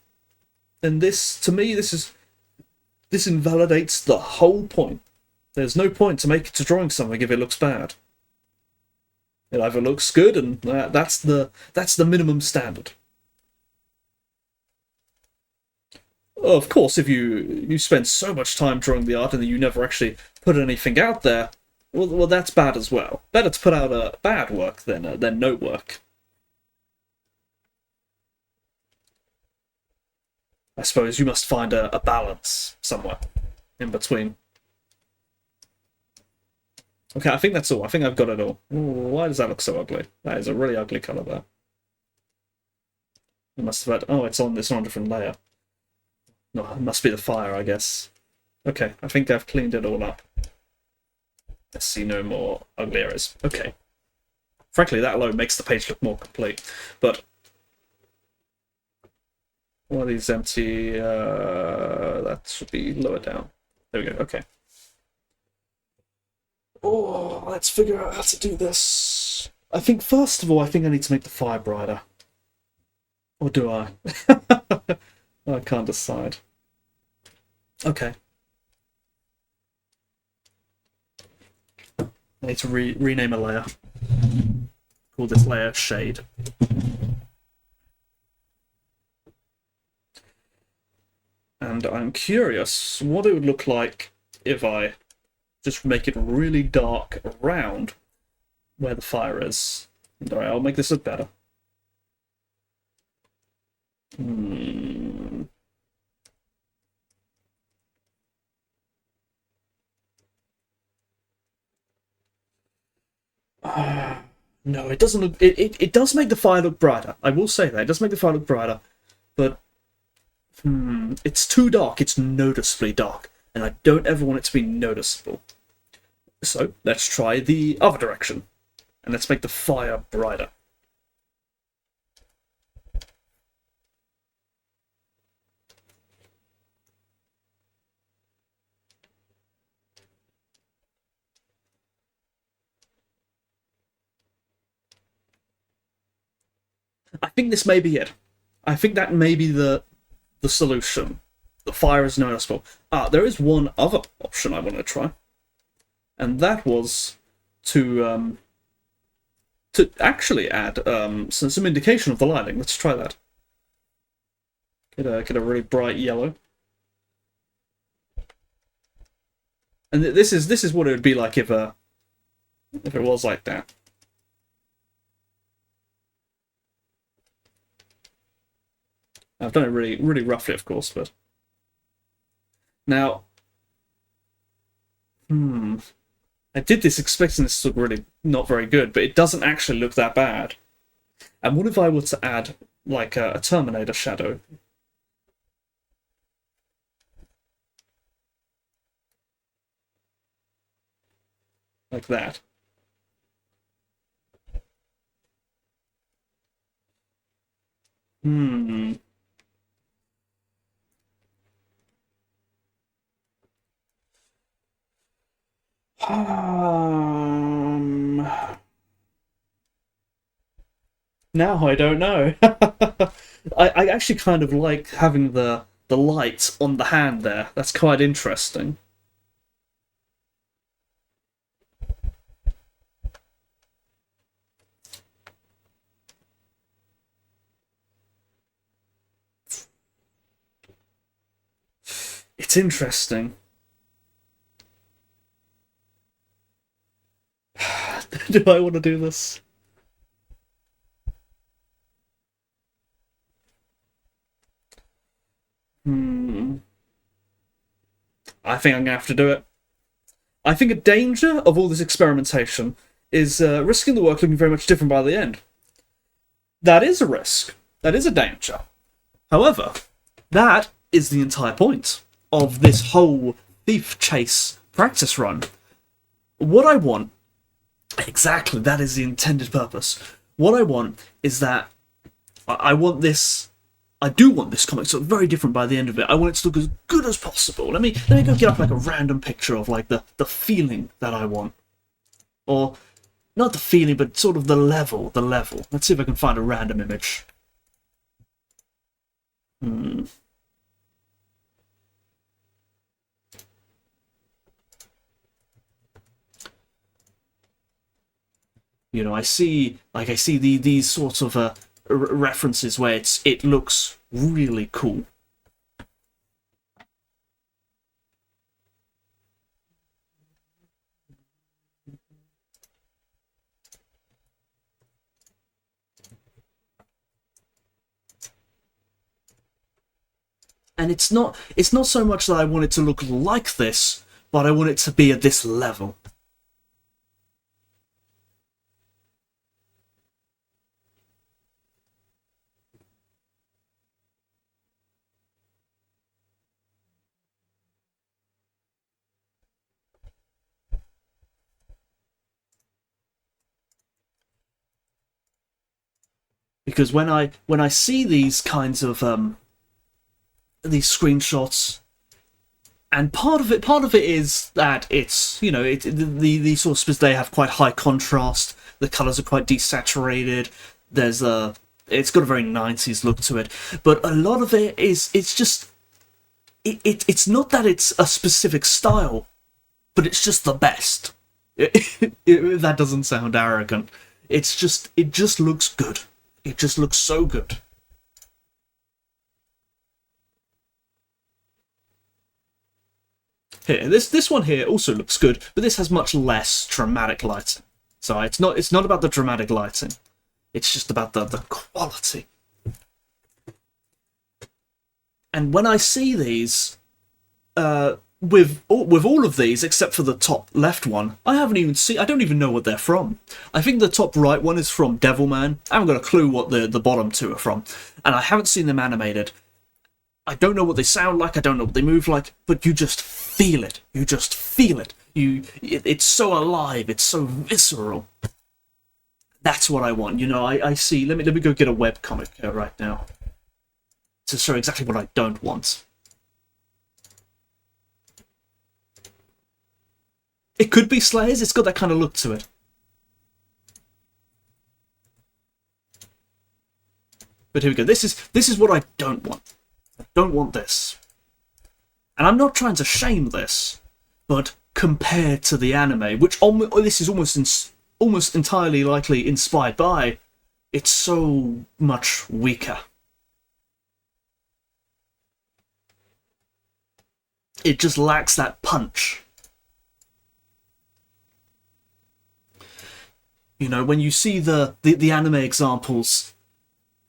And this, to me, this invalidates the whole point. There's no point to drawing something if it looks bad. It either looks good, and that's the minimum standard. Of course, if you spend so much time drawing the art and then you never actually put anything out there, well, that's bad as well. Better to put out a bad work than no work. I suppose you must find a balance somewhere in between. Okay, I think that's all. I think I've got it all. Ooh, why does that look so ugly? That is a really ugly colour there. It must have had... Oh, it's on a different layer. No, it must be the fire, I guess. Okay, I think I've cleaned it all up. Let's see no more ugly areas. Okay. Frankly, that alone makes the page look more complete. But... one of these empty... that should be lower down. There we go, okay. Oh, let's figure out how to do this. I think, first of all, I need to make the fire brighter. Or do I? I can't decide. Okay. I need to rename a layer. Call this layer Shade. And I'm curious what it would look like if I just make it really dark around where the fire is. Alright, I'll make this look better. No, it doesn't look... It does make the fire look brighter. I will say that. It does make the fire look brighter. But... it's too dark. It's noticeably dark. And I don't ever want it to be noticeable. So, let's try the other direction. And let's make the fire brighter. I think this may be it. I think that may be the solution. The fire is noticeable. There is one other option I want to try. And that was to actually add some indication of the lighting. Let's try that. Get a really bright yellow. And this is what it would be like if it was like that. I've done it really roughly, of course, but now, I did this expecting this to look really not very good, but it doesn't actually look that bad. And what if I were to add like a Terminator shadow? Like that. Um, now I don't know. I actually kind of like having the light on the hand there. That's quite interesting. It's interesting. Do I want to do this? Hmm. I think I'm gonna have to do it. I think a danger of all this experimentation is risking the work looking very much different by the end. That is a risk. That is a danger. However, that is the entire point of this whole thief chase practice run. What I want, exactly, that is the intended purpose. What I want is that I want this. I do want this comic to look very different by the end of it. I want it to look as good as possible. Let me go get up like a random picture of like the feeling that I want, or not the feeling, but sort of the level. The level. Let's see if I can find a random image. Hmm. You know, I see these sorts of references where it looks really cool. And it's not so much that I want it to look like this, but I want it to be at this level. Because when I see these kinds of these screenshots, and part of it is that it's, you know, the sources, they have quite high contrast, the colors are quite desaturated, there's a it's got a very 90s look to it, but a lot of it is, it's just it's not that it's a specific style, but it's just the best. That doesn't sound arrogant. It just looks good. It just looks so good. Here, this one here also looks good, but this has much less dramatic lighting. So it's not about the dramatic lighting. It's just about the quality. And when I see these, with all of these except for the top left one, I don't even know what they're from. I think the top right one is from Devilman. I haven't got a clue what the bottom two are from, and I haven't seen them animated. I don't know what they sound like, I don't know what they move like, but you just feel it. You just feel it. It's so alive, it's so visceral. That's what I want. You know, I see. Let me go get a webcomic right now to show exactly what I don't want. It could be Slayers. It's got that kind of look to it. But here we go. This is what I don't want. I don't want this. And I'm not trying to shame this, but compared to the anime, which this is almost entirely likely inspired by, it's so much weaker. It just lacks that punch. You know, when you see the anime examples,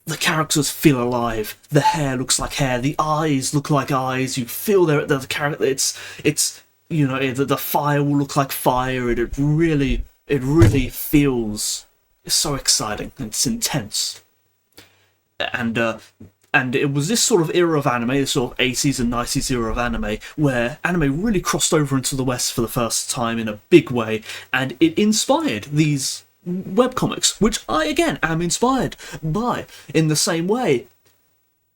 the characters feel alive. The hair looks like hair. The eyes look like eyes. You feel the character. It's you know, the fire will look like fire. It really feels, it's so exciting. It's intense. And and it was this sort of era of anime, this sort of 80s and 90s era of anime, where anime really crossed over into the West for the first time in a big way, and it inspired these webcomics, which I, again, am inspired by in the same way.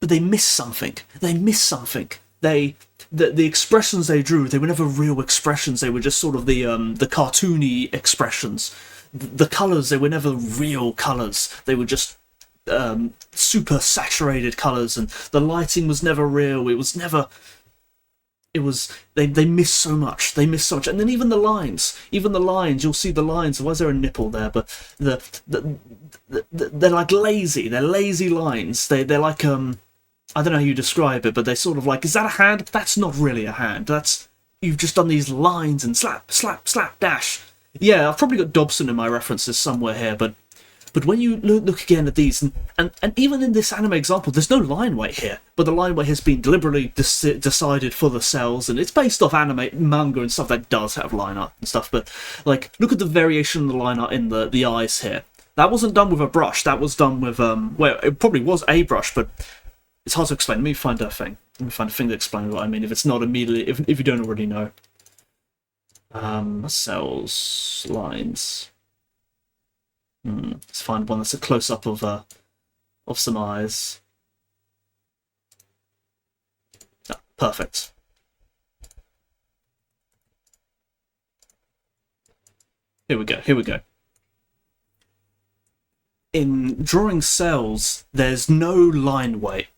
But they miss something. They miss something. the expressions they drew, they were never real expressions. They were just sort of the cartoony expressions. The colours, they were never real colours. They were just super saturated colours, and the lighting was never real. It was never. It was they miss so much. They miss so much, and then even the lines, you'll see the lines. Why is there a nipple there? But they're like lazy. They're lazy lines. They're like I don't know how you describe it, but they're sort of like, is that a hand? That's not really a hand. That's, you've just done these lines and slap, slap, slap, dash. Yeah, I've probably got Dobson in my references somewhere here, but when you look again at these, and even in this anime example, there's no line weight here, but the line weight has been deliberately decided for the cells, and it's based off anime, manga and stuff that does have line art and stuff, but like, look at the variation in the line art in the eyes here. That wasn't done with a brush, that was done with, well, it probably was a brush, but it's hard to explain. Let me find a thing. Let me find a thing to explain what I mean, if it's not immediately, if you don't already know. Cells, lines. Let's find one that's a close-up of some eyes. Ah, perfect. Here we go, here we go. In drawing cells, there's no line weight,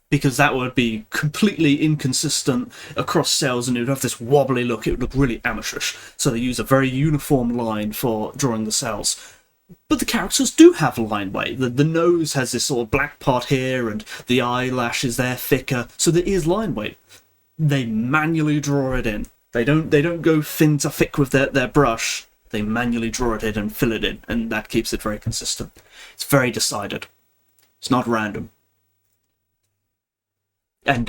because that would be completely inconsistent across cells and it would have this wobbly look. It would look really amateurish. So they use a very uniform line for drawing the cells. But the characters do have line weight. The nose has this sort of black part here, and the eyelashes there thicker, so there is line weight. They manually draw it in. They don't go thin to thick with their brush. They manually draw it in and fill it in, and that keeps it very consistent. It's very decided. It's not random. And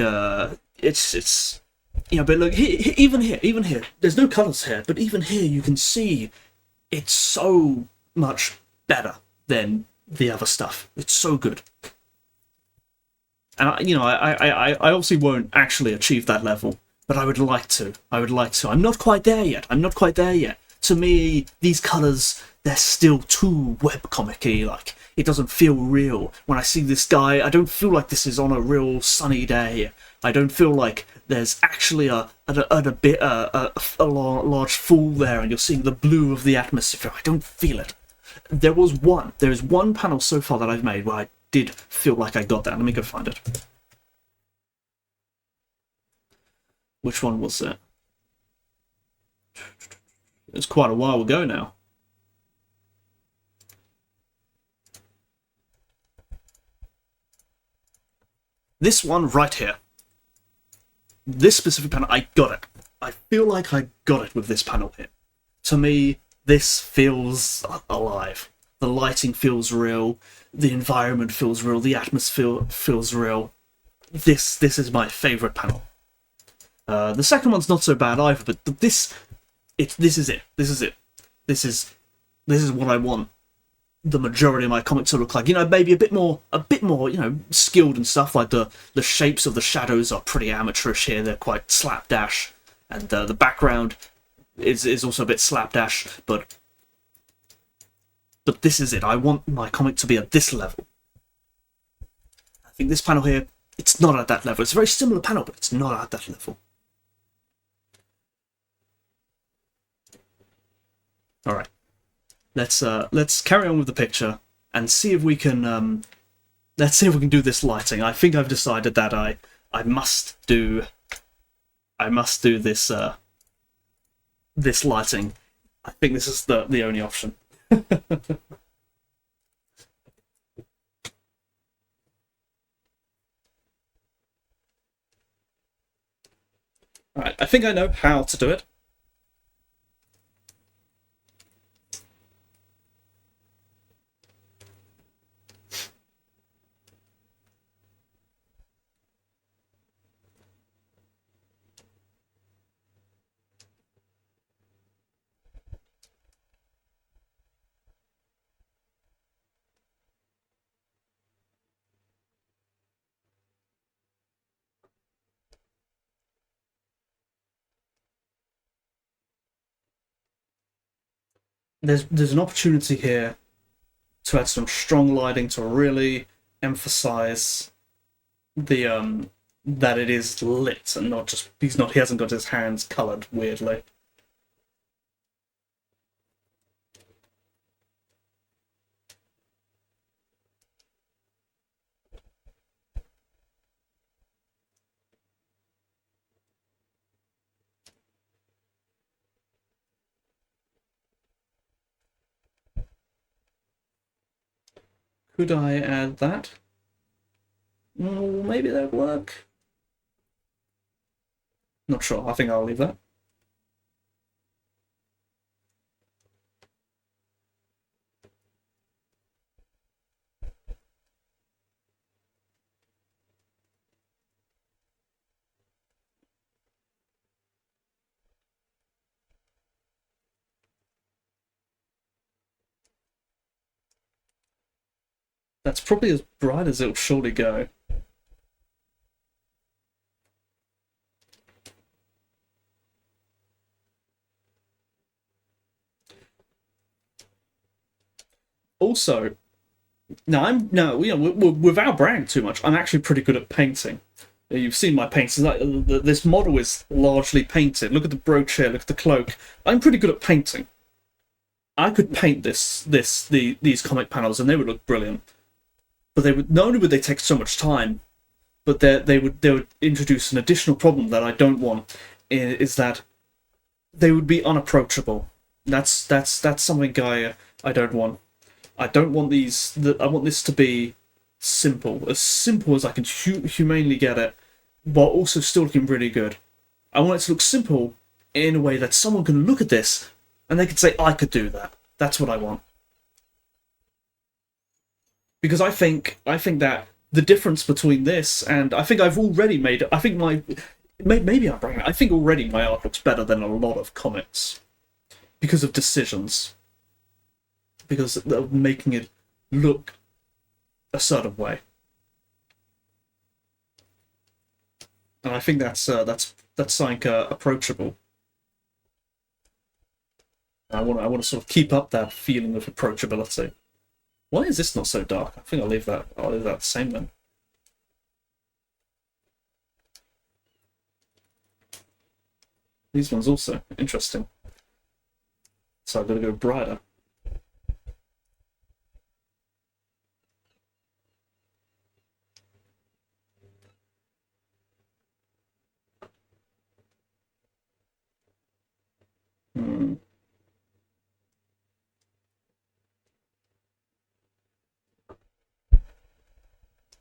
it's you know, but look, even here, there's no colours here, but even here you can see it's so much better than the other stuff. It's so good. And I obviously won't actually achieve that level, but I would like to. I'm not quite there yet. To me, these colours, they're still too webcomic-y. Like, it doesn't feel real. When I see this guy, I don't feel like this is on a real sunny day. I don't feel like there's actually a large fall there, and you're seeing the blue of the atmosphere. I don't feel it. There is one panel so far that I've made where I did feel like I got that. Let me go find it. Which one was it? It was quite a while ago now. This one right here. This specific panel, I got it. I feel like I got it with this panel here. To me, this feels alive. The lighting feels real. The environment feels real. The atmosphere feels real. This is my favourite panel. The second one's not so bad either, but this is it. This is what I want the majority of my comics to look like. You know, maybe a bit more, you know, skilled and stuff. Like the shapes of the shadows are pretty amateurish here. They're quite slapdash, and the background is also a bit slapdash. But this is it. I want my comic to be at this level. I think this panel here, it's not at that level. It's a very similar panel, but it's not at that level. All right. Let's carry on with the picture and see if we can do this lighting. I think I've decided that I must do this this lighting. I think this is the only option. Alright, I think I know how to do it. There's an opportunity here to add some strong lighting to really emphasize the that it is lit and not just he hasn't got his hands coloured weirdly. Could I add that? Maybe that would work. Not sure. I think I'll leave that. That's probably as bright as it'll surely go. Also, without bragging too much, I'm actually pretty good at painting. You've seen my paintings. This model is largely painted. Look at the brooch here. Look at the cloak. I'm pretty good at painting. I could paint these comic panels, and they would look brilliant. But they would not only would they take so much time, but they would introduce an additional problem that I don't want. Is that they would be unapproachable. That's something I don't want. I don't want these. I want this to be simple as I can humanely get it, while also still looking really good. I want it to look simple in a way that someone can look at this and they can say, "I could do that." That's what I want. Because I think that the difference between this and I think I've already made. I think maybe I'm bragging. I think already my art looks better than a lot of comics because of decisions. Because of making it look a certain way, and I think that's something approachable. I want to sort of keep up that feeling of approachability. Why is this not so dark? I think I'll leave that. I'll leave that the same then. These ones also interesting. So I've got to go brighter.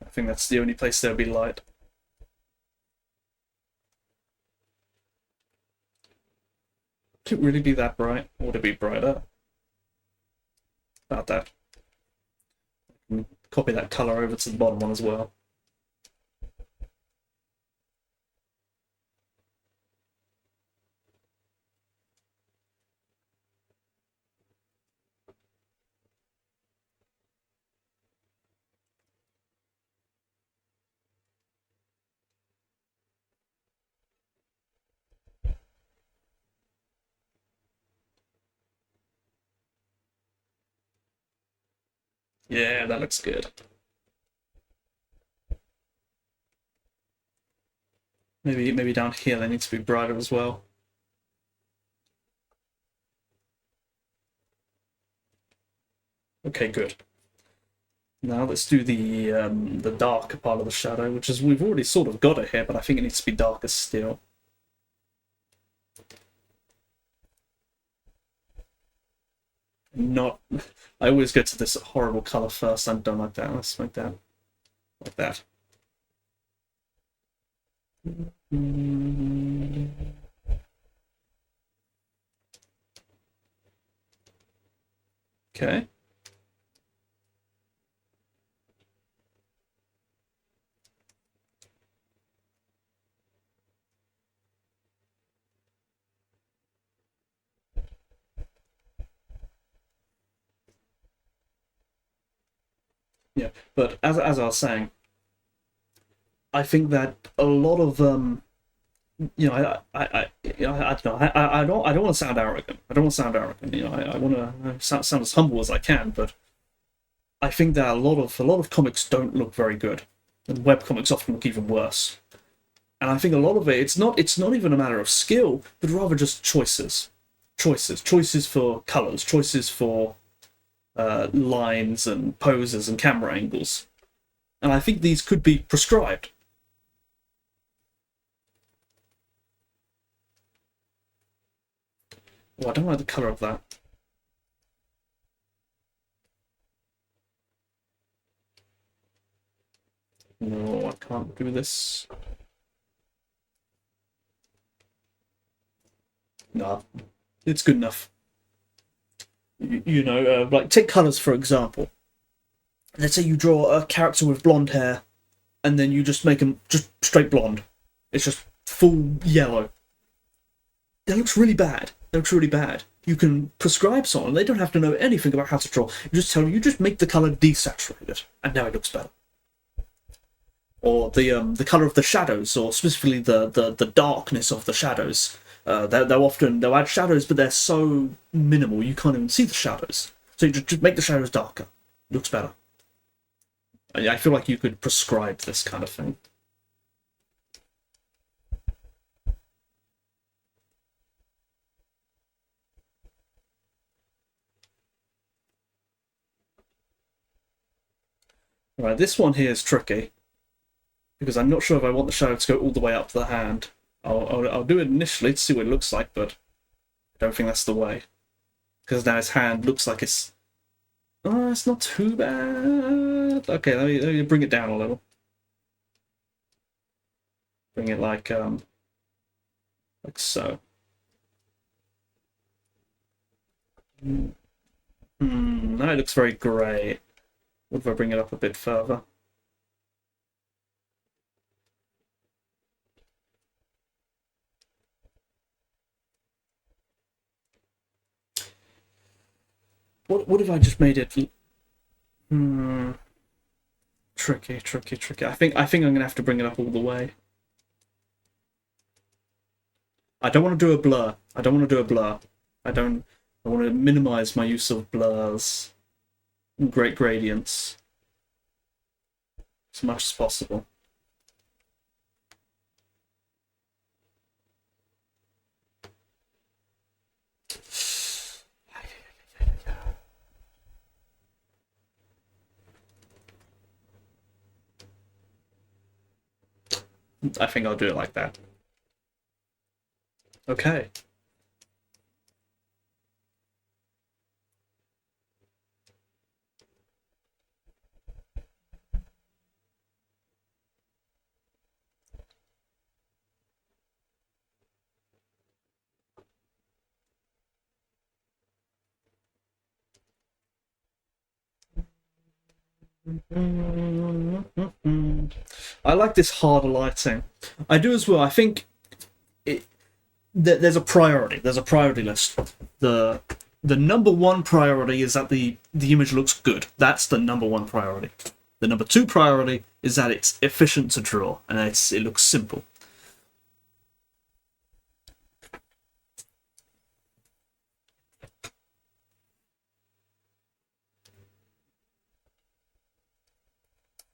I think that's the only place there'll be light. Could it really be that bright? Or would it be brighter? About that. Copy that color over to the bottom one as well. Yeah, that looks good. Maybe down here they need to be brighter as well. Okay, good. Now let's do the darker part of the shadow, which is we've already sort of got it here, but I think it needs to be darker still. Not. I always go to this horrible color first. I don't like that. Let's make that like that. Okay. Yeah, but as I was saying, I think that a lot of I don't know. I don't want to sound arrogant. I don't want to sound arrogant. I want to sound as humble as I can. But I think that a lot of comics don't look very good, and web comics often look even worse. And I think a lot of it's not even a matter of skill, but rather just choices for colors, choices for lines and poses and camera angles. And I think these could be prescribed. Oh, I don't like the color of that. No, I can't do this. No, it's good enough. Like take colors for example. Let's say you draw a character with blonde hair, and then you just make them just straight blonde. It's just full yellow. That looks really bad. That looks really bad. You can prescribe someone; they don't have to know anything about how to draw. You just make the color desaturated, and now it looks better. Or the color of the shadows, or specifically the darkness of the shadows. They'll add shadows, but they're so minimal you can't even see the shadows. So you just make the shadows darker. It looks better. I feel like you could prescribe this kind of thing. Right, this one here is tricky because I'm not sure if I want the shadow to go all the way up the hand. I'll do it initially to see what it looks like, but I don't think that's the way. Because now his hand looks like it's... Oh, it's not too bad. Okay, let me bring it down a little. Bring it like so. Now it looks very grey. What if I bring it up a bit further? What if I just made it? Tricky. I think I'm gonna have to bring it up all the way. I don't want to do a blur. I want to minimize my use of blurs and great gradients as much as possible. I think I'll do it like that. Okay. I like this harder lighting. I do as well. I think there's a priority. There's a priority list. The number one priority is that the image looks good. That's the number one priority. The number two priority is that it's efficient to draw and it looks simple.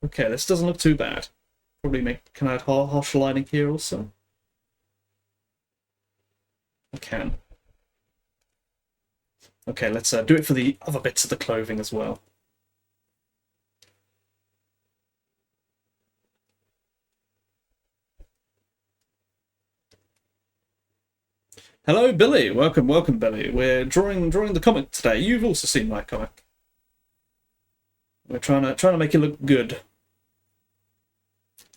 Okay, this doesn't look too bad. Probably can I add harsh lighting here also? I can. Okay, let's do it for the other bits of the clothing as well. Hello, Billy. Welcome, Billy. We're drawing the comic today. You've also seen my comic. We're trying to make it look good.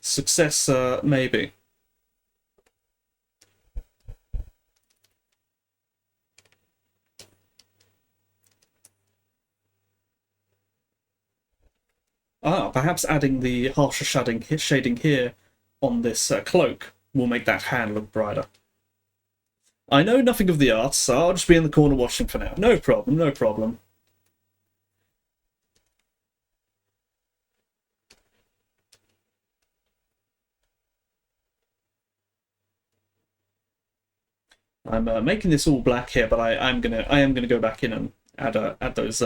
Success, maybe. Perhaps adding the harsher shading here on this cloak will make that hand look brighter. I know nothing of the art, so I'll just be in the corner watching for now. No problem, no problem. I'm making this all black here, but I am gonna go back in and add those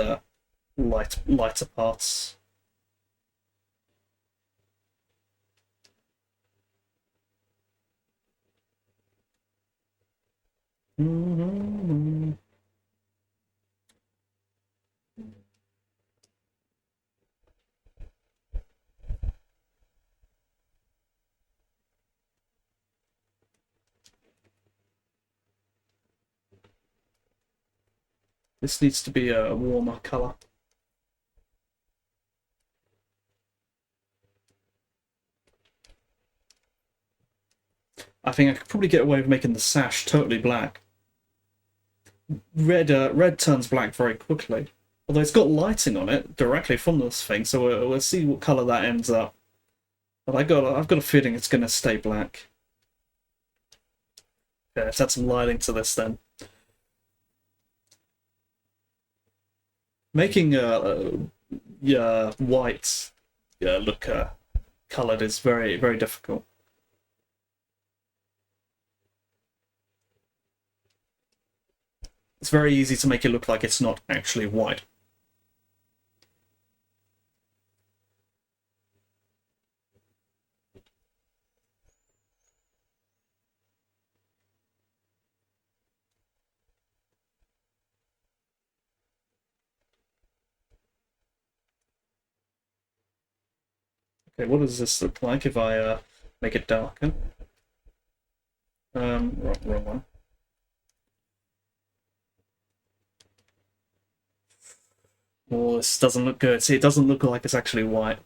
lighter parts. This needs to be a warmer colour. I think I could probably get away with making the sash totally black. Red turns black very quickly. Although it's got lighting on it directly from this thing, so we'll see what colour that ends up. But I've got a feeling it's going to stay black. Yeah, let's add some lighting to this then. Making white look coloured is very, very difficult. It's very easy to make it look like it's not actually white. Okay, what does this look like if I make it darker? Wrong one. Oh, this doesn't look good. See, it doesn't look like it's actually white.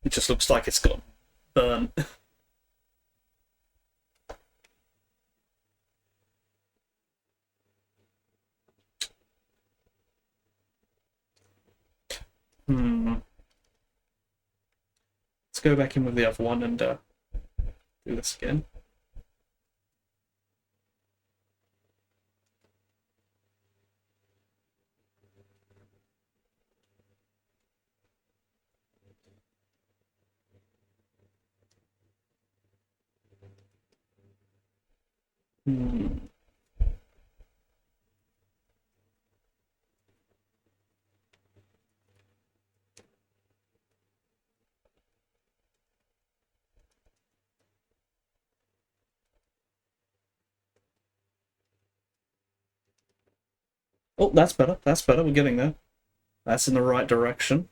It just looks like it's got burnt. Let's go back in with the other one and do this again. Oh, that's better. That's better. We're getting there. That's in the right direction.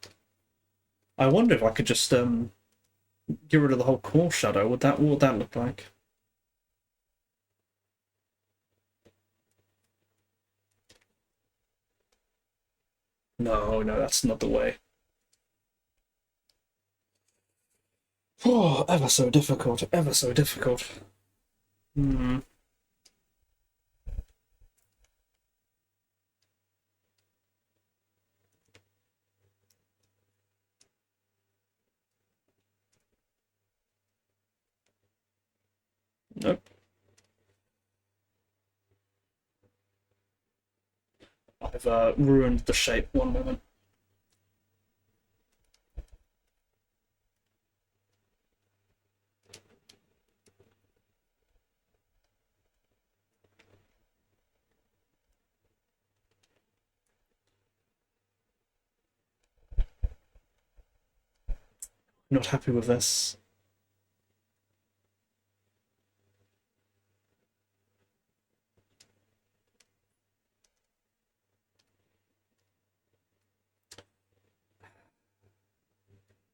I wonder if I could just get rid of the whole core shadow. What would that look like? No, that's not the way. Oh, ever so difficult. Ever so difficult. Nope. I've ruined the shape. One moment. Not happy with this.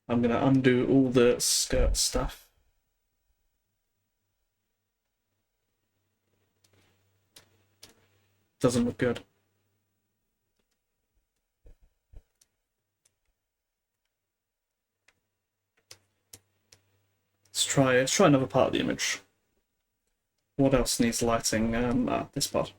I'm gonna undo all the skirt stuff. Doesn't look good. Let's try another part of the image. What else needs lighting? This part.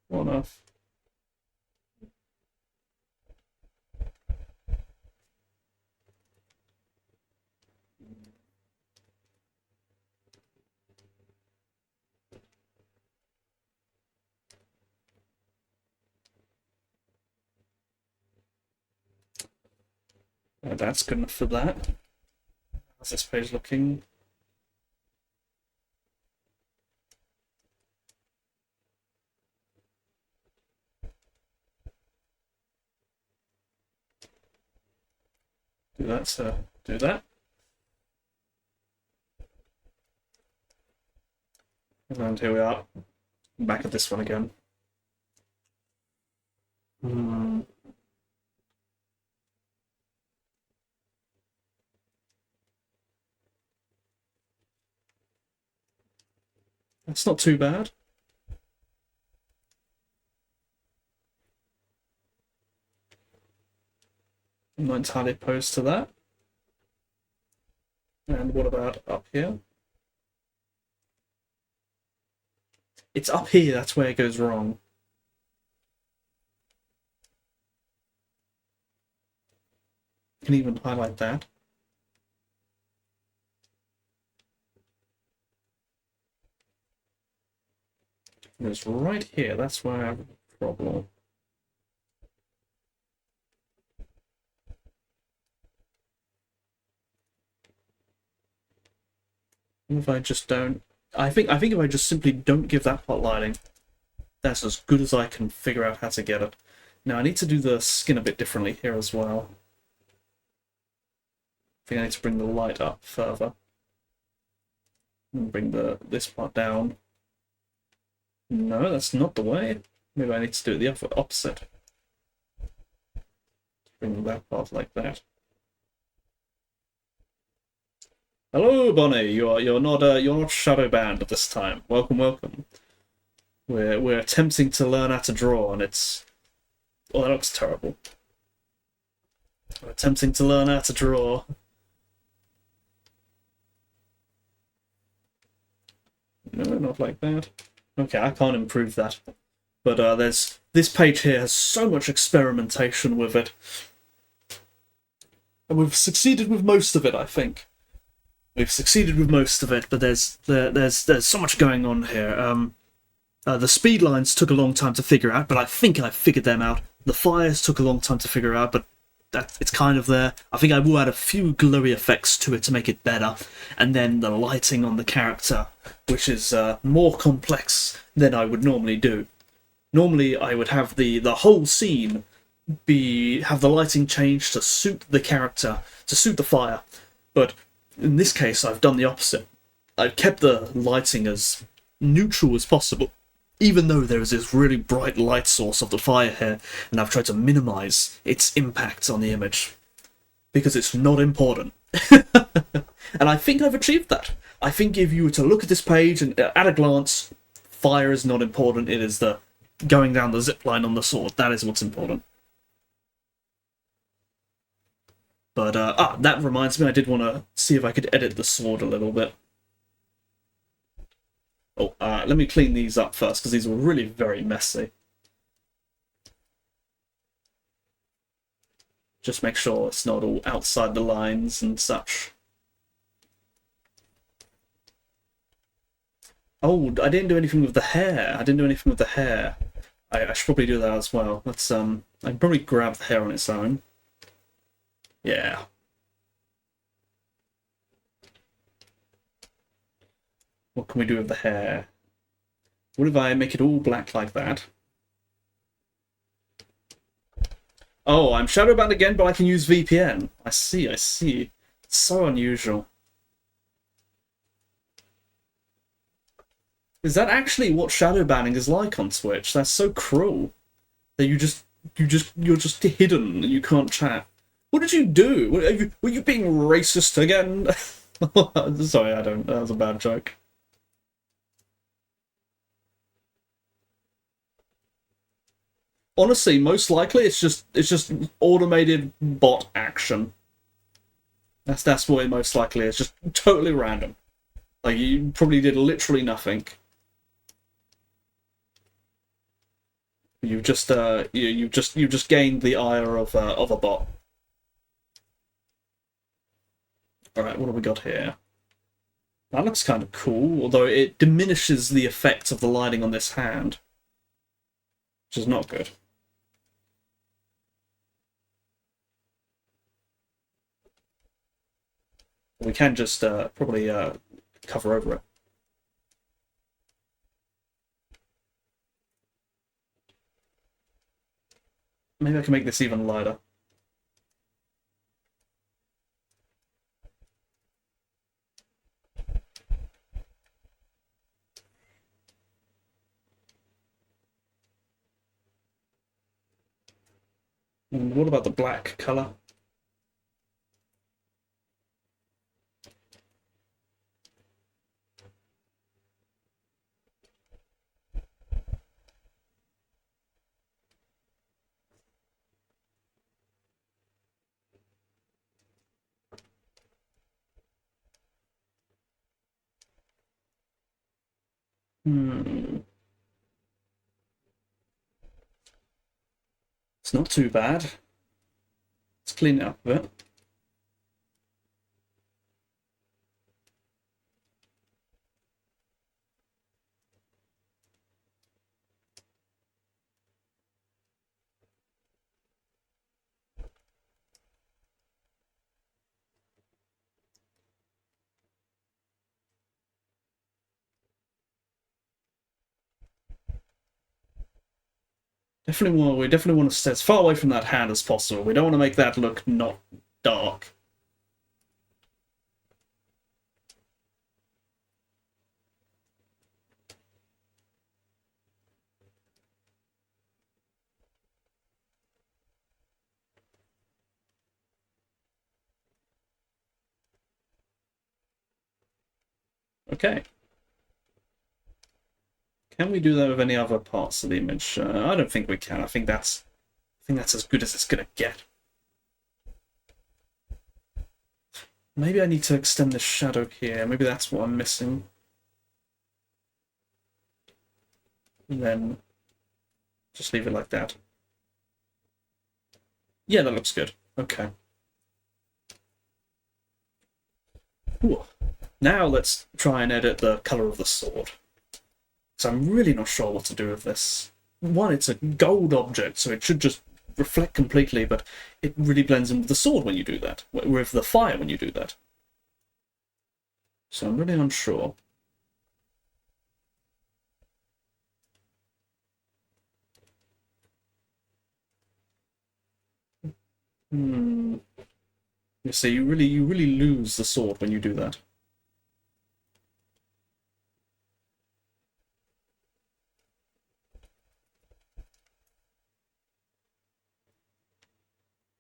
What enough? That's good enough for that. How's this page looking? Do that, sir. Do that. And here we are. Back at this one again. That's not too bad. I'm not entirely opposed to that. And what about up here? It's up here, that's where it goes wrong. You can even highlight that. It goes right here, that's where I have a problem. If I just don't... I think if I just simply don't give that part lighting, that's as good as I can figure out how to get it. Now I need to do the skin a bit differently here as well. I think I need to bring the light up further. And bring this part down. No, that's not the way. Maybe I need to do it the opposite. Bring that part like that. Hello, Bonnie. You're not shadow banned at this time. Welcome, welcome. We're attempting to learn how to draw, and it's... Oh, that looks terrible. We're attempting to learn how to draw. No, not like that. Okay, I can't improve that. But this page here has so much experimentation with it. And we've succeeded with most of it, I think. We've succeeded with most of it, but there's so much going on here. The speed lines took a long time to figure out, but I think I figured them out. The fires took a long time to figure out, but it's kind of there. I think I will add a few glowy effects to it to make it better, and then the lighting on the character, which is more complex than I would normally do. Normally, I would have the whole scene have the lighting changed to suit the character, to suit the fire, but in this case, I've done the opposite. I've kept the lighting as neutral as possible, even though there is this really bright light source of the fire here, and I've tried to minimize its impact on the image, because it's not important. And I think I've achieved that. I think if you were to look at this page and at a glance, fire is not important, it is the going down the zip line on the sword, that is what's important. But, that reminds me, I did want to see if I could edit the sword a little bit. Oh, let me clean these up first, because these were really very messy. Just make sure it's not all outside the lines and such. Oh, I didn't do anything with the hair. I should probably do that as well. Let's, I can probably grab the hair on its own. Yeah. What can we do with the hair? What if I make it all black like that? Oh, I'm shadow banned again, but I can use VPN. I see. It's so unusual. Is that actually what shadow banning is like on Twitch? That's so cruel. That you're just hidden and you can't chat. What did you do? Were you being racist again? Sorry, that was a bad joke. Honestly, most likely it's just automated bot action. That's what it most likely is. Just totally random. Like you probably did literally nothing. You've just you've just gained the ire of a bot. Alright, what have we got here? That looks kind of cool, although it diminishes the effect of the lighting on this hand, which is not good. We can just probably cover over it. Maybe I can make this even lighter. And what about the black colour? Hmm. It's not too bad. Let's clean it up a bit. We definitely want to stay as far away from that hand as possible. We don't want to make that look not dark. Okay. Can we do that with any other parts of the image? I don't think we can. I think that's as good as it's gonna get. Maybe I need to extend the shadow here. Maybe that's what I'm missing. And then just leave it like that. Yeah, that looks good. Okay. Ooh. Now let's try and edit the colour of the sword. So I'm really not sure what to do with this. One, it's a gold object, so it should just reflect completely, but it really blends in with the sword when you do that, with the fire when you do that. So I'm really unsure. You see, you really lose the sword when you do that.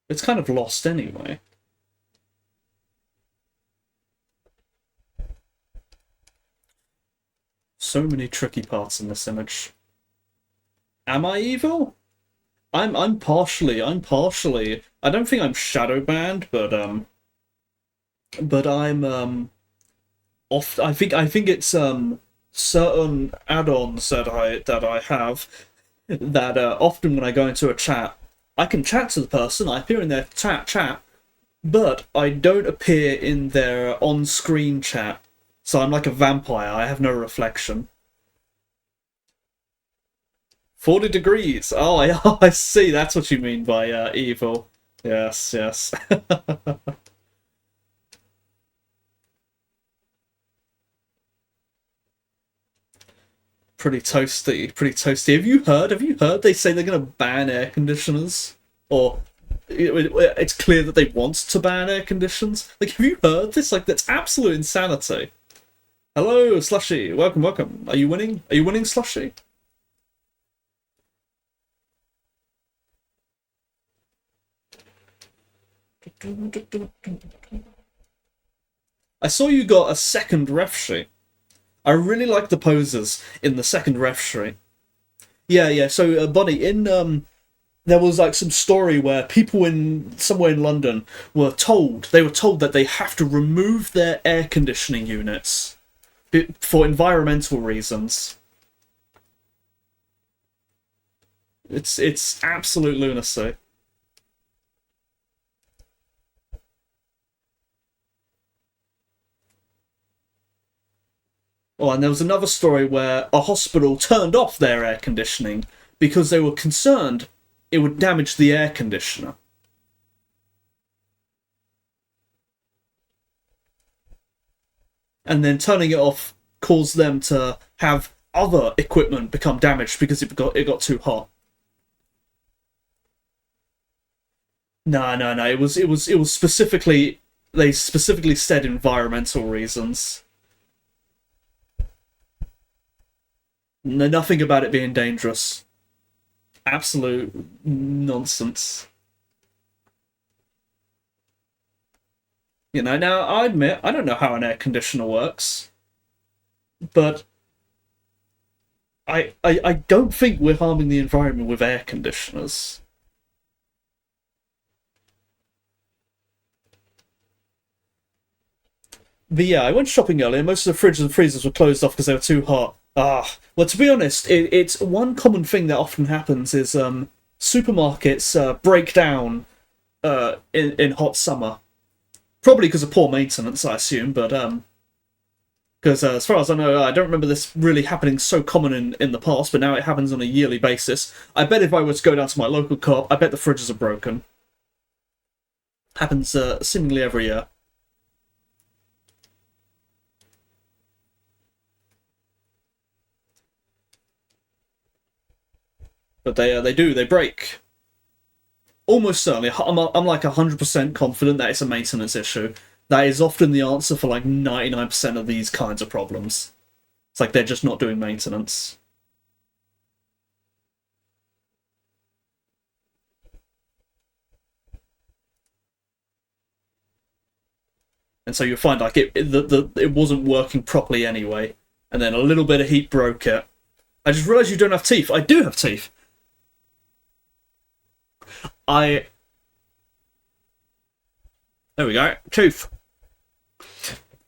It's kind of lost anyway. So many tricky parts in this image. Am I evil? I'm partially. I don't think I'm shadow banned, but I'm off. I think it's certain add-ons that I have that often when I go into a chat, I can chat to the person. I appear in their chat, but I don't appear in their on-screen chat. So I'm like a vampire. I have no reflection. 40 degrees. Oh, I see. That's what you mean by evil. Yes, yes. Pretty toasty. Pretty toasty. Have you heard? Have you heard? They say they're going to ban air conditioners, or it's clear that they want to ban air conditions. Like, have you heard this? Like, that's absolute insanity. Hello, Slushy. Welcome, welcome. Are you winning? Are you winning, Slushy? I saw you got a second ref sheet. I really like the poses in the second ref sheet. Yeah. So, Bonnie, in there was like some story where people in somewhere in London were told that they have to remove their air conditioning units for environmental reasons. It's absolute lunacy. Oh, and there was another story where a hospital turned off their air conditioning because they were concerned it would damage the air conditioner. and then turning it off caused them to have other equipment become damaged because it got too hot. No, no, no. It was specifically, they specifically said environmental reasons. No, nothing about it being dangerous. Absolute nonsense. You know, now I admit I don't know how an air conditioner works, but I don't think we're harming the environment with air conditioners. But yeah, I went shopping earlier. Most of the fridges and freezers were closed off because they were too hot. Ah, well, to be honest, it's one common thing that often happens is supermarkets break down in hot summer. Probably because of poor maintenance, I assume, but because as far as I know, I don't remember this really happening so common in the past, but now it happens on a yearly basis. I bet if I were to go down to my local co-op, I bet the fridges are broken. Happens seemingly every year. But they break. Almost certainly, I'm like 100% confident that it's a maintenance issue. That is often the answer for like 99% of these kinds of problems. It's like they're just not doing maintenance. And so you'll find like it wasn't working properly anyway, and then a little bit of heat broke it. I just realised you don't have teeth. I do have teeth. I There we go. Tooth.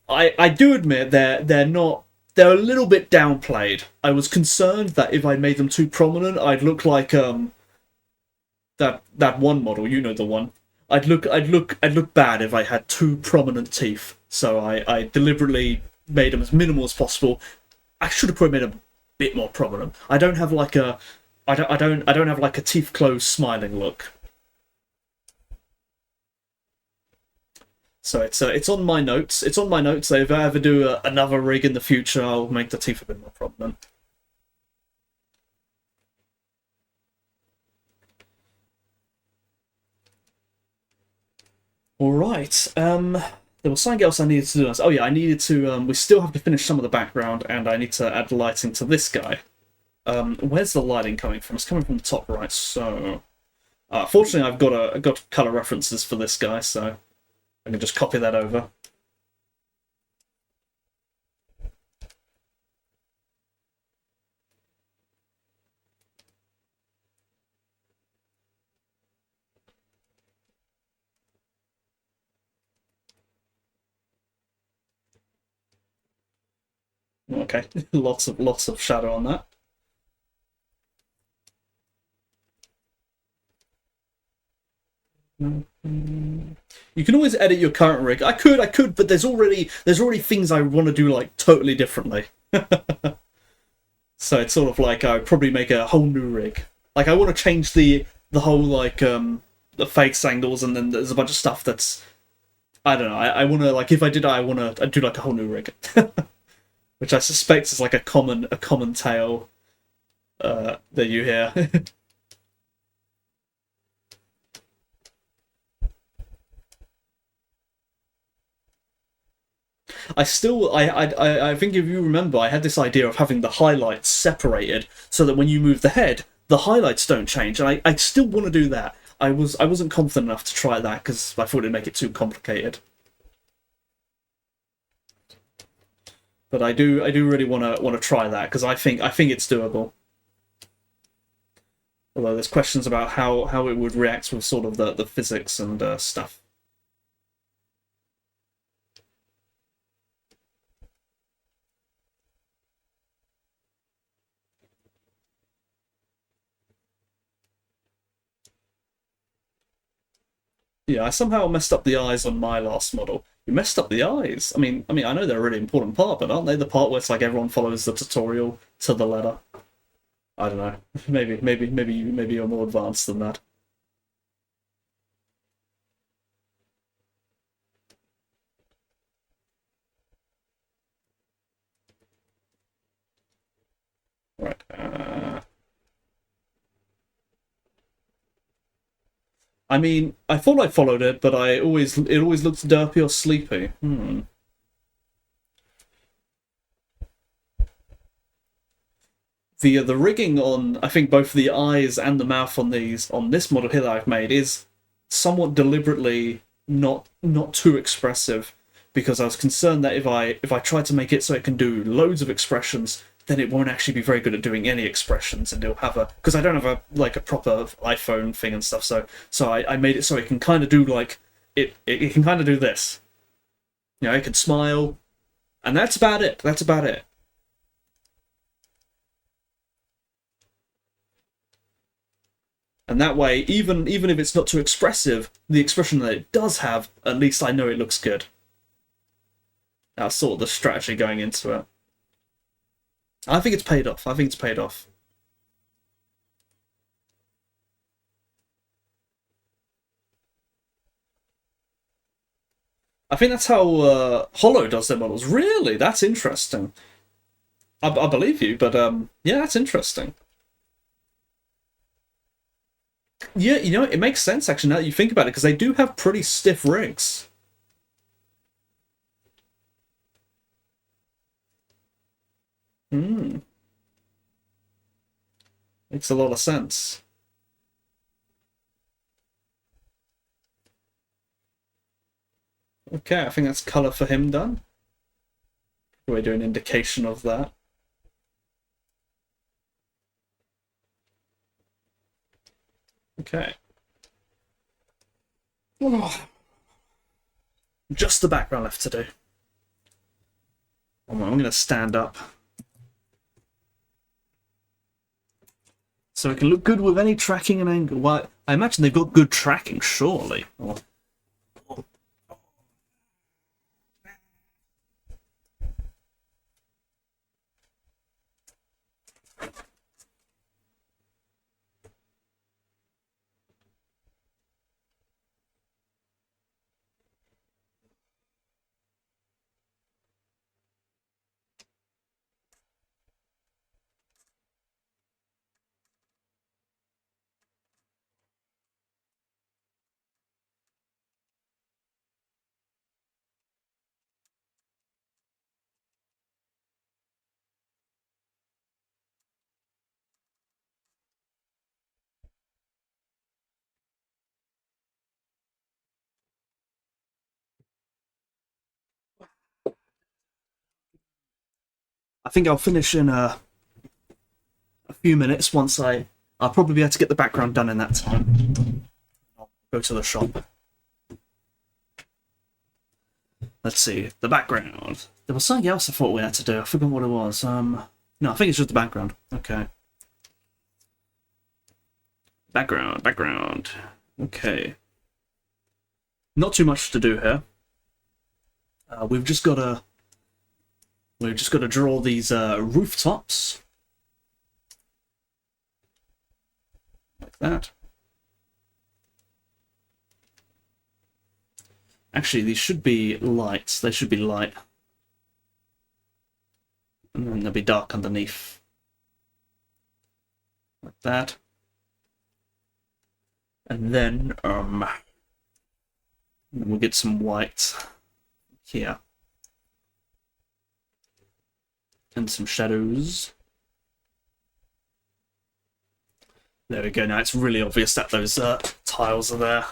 I do admit they're a little bit downplayed. I was concerned that if I made them too prominent, I'd look like that one model, you know the one. I'd look bad if I had too prominent teeth. So I deliberately made them as minimal as possible. I should have probably made them a bit more prominent. I don't have like a I don't have like a teeth closed smiling look. So it's on my notes. It's on my notes. So if I ever do another rig in the future, I'll make the teeth a bit more prominent. All right. There was something else I needed to do. Oh yeah, I needed to. We still have to finish some of the background, and I need to add lighting to this guy. Where's the lighting coming from? It's coming from the top right. So, fortunately, I've got color references for this guy, so I can just copy that over. Okay, lots of shadow on that. You can always edit your current rig. I could, but there's already things I want to do like totally differently. So it's sort of like I would probably make a whole new rig. Like I want to change the whole like the face angles, and then there's a bunch of stuff that's I don't know. I want to like if I did I want to I'd do like a whole new rig, which I suspect is like a common tale that you hear. I think if you remember, I had this idea of having the highlights separated so that when you move the head, the highlights don't change, and I still want to do that. I wasn't confident enough to try that because I thought it'd make it too complicated. But I do really want to try that because I think it's doable. Although there's questions about how it would react with sort of the physics and stuff. Yeah, I somehow messed up the eyes on my last model. You messed up the eyes. I mean, I know they're a really important part, but aren't they the part where it's like everyone follows the tutorial to the letter? I don't know. Maybe you're more advanced than that. I mean, I thought I followed it, but it always looks derpy or sleepy. Hmm. The rigging on I think both the eyes and the mouth on this model here that I've made is somewhat deliberately not too expressive, because I was concerned that if I try to make it so it can do loads of expressions, then it won't actually be very good at doing any expressions, and it'll have a because I don't have a proper iPhone thing and stuff, so I made it so it can kind of do like it can kind of do this. You know, it can smile, and that's about it. That's about it. And that way, even if it's not too expressive, the expression that it does have, at least I know it looks good. That's sort of the strategy going into it. I think it's paid off. I think it's paid off. I think that's how Hollow does their models. Really, that's interesting. I believe you, but yeah, that's interesting. Yeah, you know, it makes sense actually now that you think about it, because they do have pretty stiff rigs. Hmm, makes a lot of sense. Okay, I think that's color for him done. We do an indication of that. Okay. Oh, just the background left to do. I'm going to stand up so it can look good with any tracking and angle. Why? I imagine they've got good tracking, surely. I think I'll finish in a few minutes once I'll probably be able to get the background done in that time. I'll go to the shop. Let's see, the background. There was something else I thought we had to do. I forgot what it was. No, I think it's just the background. Okay. Background. Okay. Not too much to do here. We've just got to draw these rooftops like that. Actually, these should be lights. They should be light, and then they'll be dark underneath, like that. And then we'll get some white here and some shadows. There we go. Now it's really obvious that those tiles are there.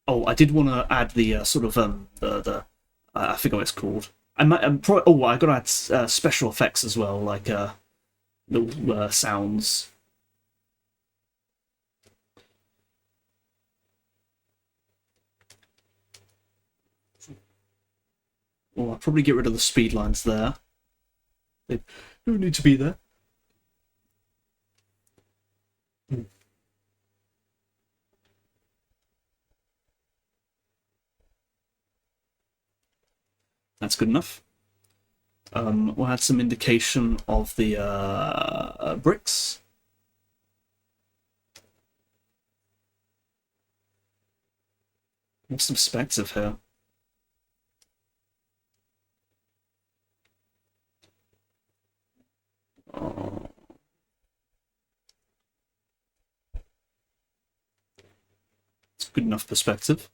Oh, I did want to add the sort of the I forget what it's called. Oh, I got to add special effects as well, like little sounds. Oh, I'll probably get rid of the speed lines there. They don't need to be there. That's good enough. We'll add some indication of the bricks. What's some perspective here? good enough perspective.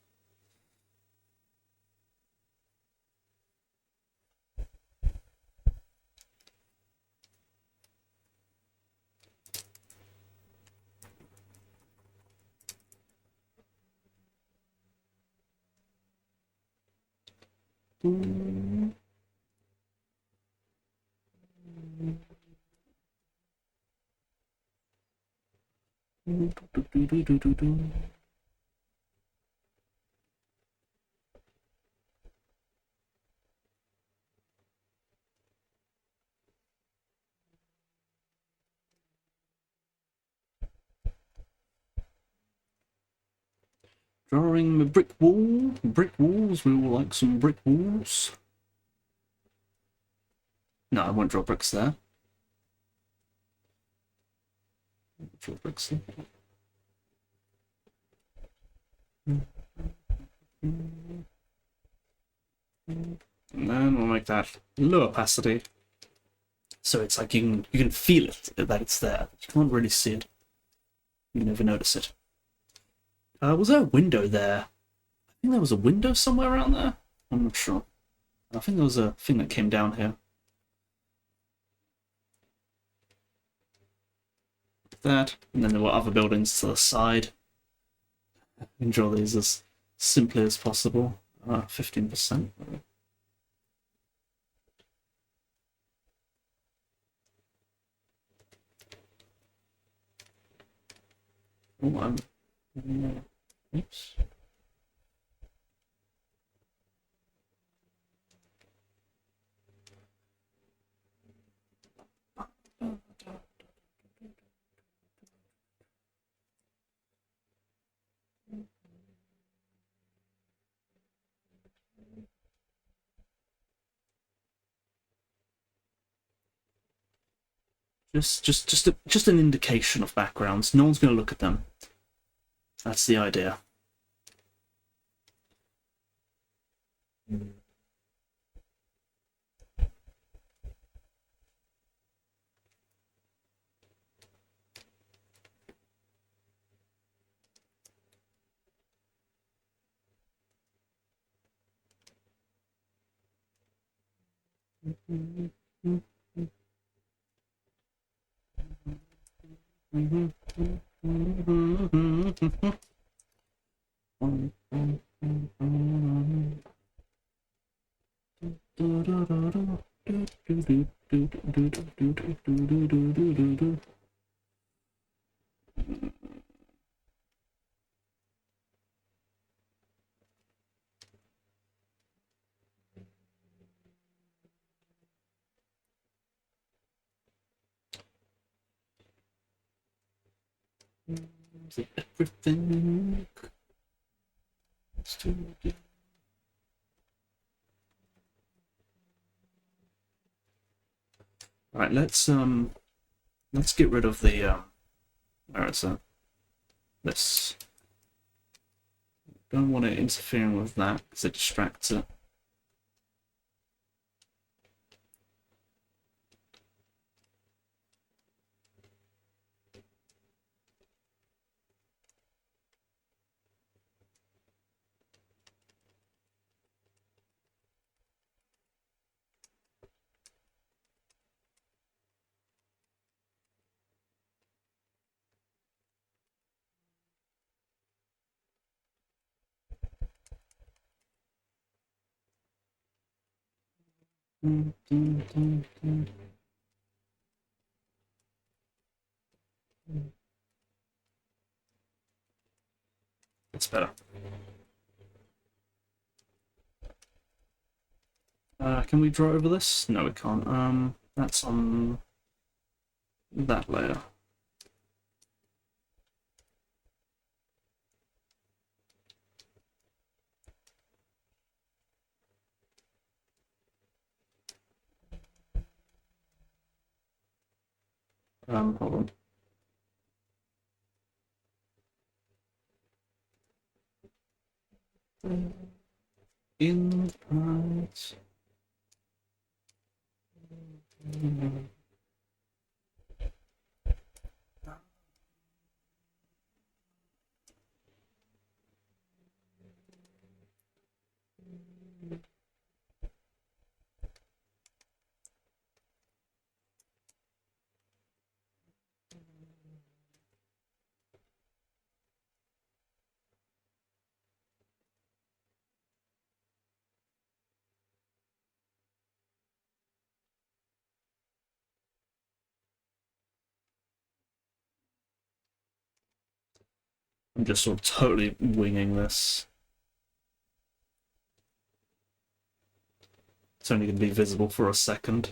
Drawing a brick wall. Brick walls. We all like some brick walls. No, I won't draw bricks there. Draw bricks there. And then we'll make that low opacity, so it's like you can feel it, that it's there. You can't really see it. You never notice it. Was there a window there? I think there was a window somewhere around there. I'm not sure. I think there was a thing that came down here. Like that, and then there were other buildings to the side. I can draw these as simply as possible. 15%. Oh, oops. Just an indication of backgrounds. No one's going to look at them. That's the idea. Everything. Right, let's get rid of the where is that? This. Don't want it interfering with that because it distracts it. That's better. Can we draw over this? No, we can't. That's on that layer. Hold on. Insight. I'm just sort of totally winging this. It's only going to be visible for a second.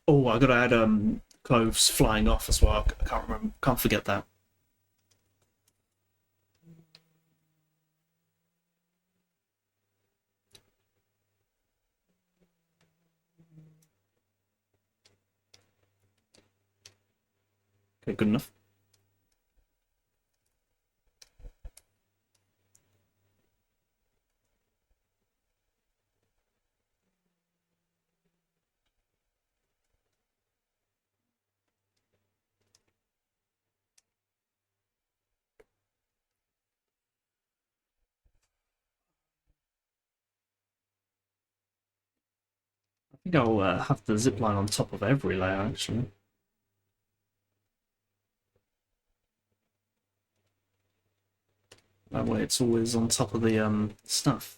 Oh, I got to add clothes flying off as well. I can't remember. Can't forget that. Okay, good enough. I think I'll have the zipline on top of every layer, actually. That way it's always on top of the stuff.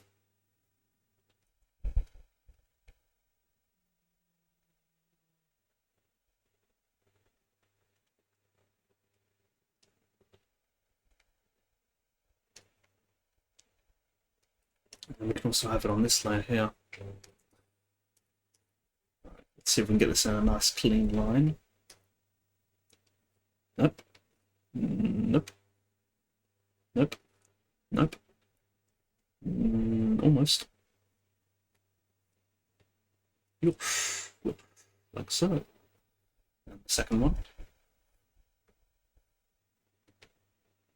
And we can also have it on this layer here. Let's see if we can get this in a nice clean line. Nope. Nope. Nope. Nope. Almost. Like so. And the second one.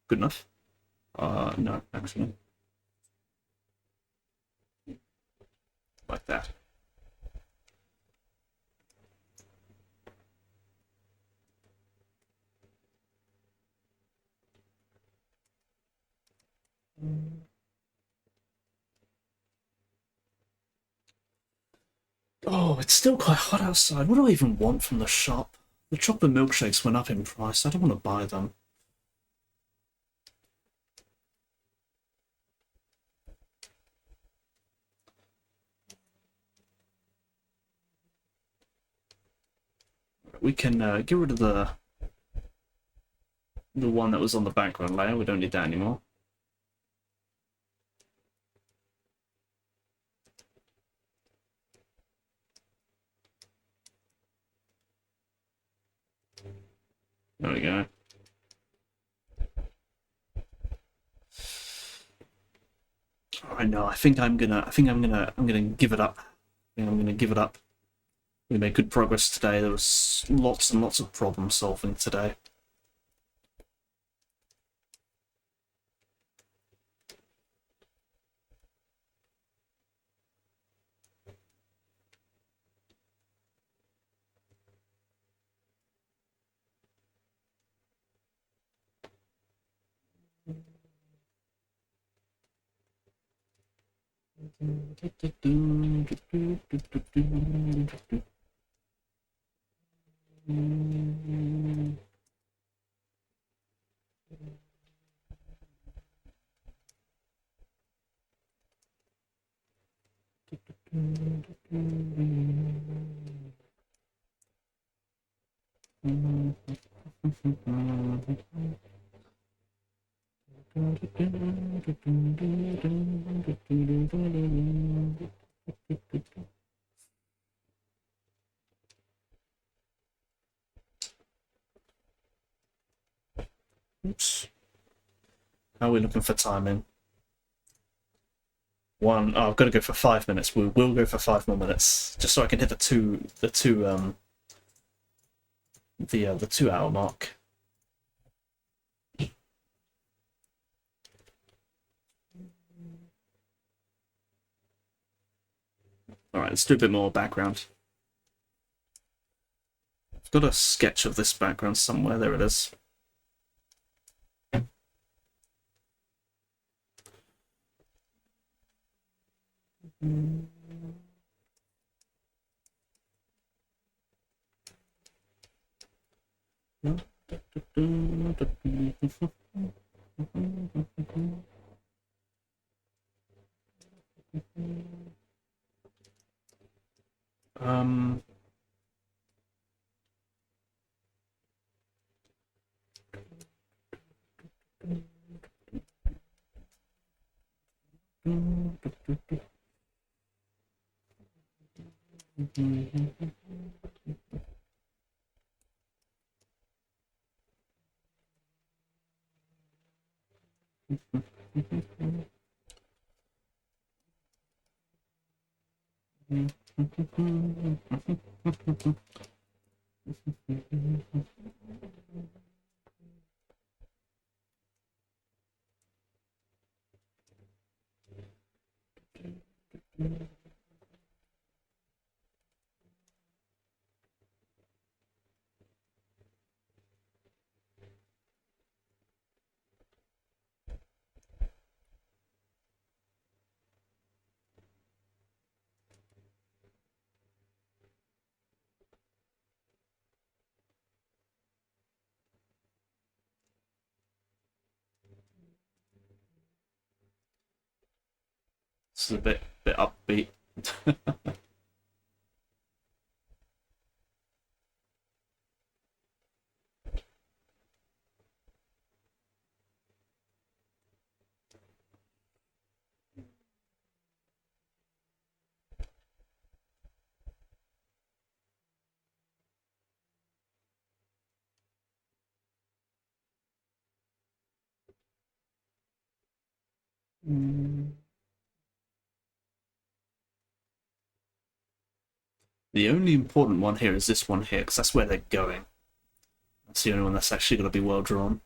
Good enough. No, actually. Like that. Oh, it's still quite hot outside. What do I even want from the shop? The chocolate milkshakes went up in price. I don't want to buy them. We can get rid of the one that was on the background layer. We don't need that anymore. There we go. I know. I think I'm gonna give it up. I think I'm gonna give it up. We made good progress today. There was lots and lots of problem solving today. Oops. How are we looking for timing? One. Oh, I've got to go for 5 minutes. We will go for 5 more minutes, just so I can hit the 2 hour mark. All right, let's do a bit more background. I've got a sketch of this background somewhere. There it is. Um. This is a bit upbeat. The only important one here is this one here, because that's where they're going. That's the only one that's actually going to be well drawn.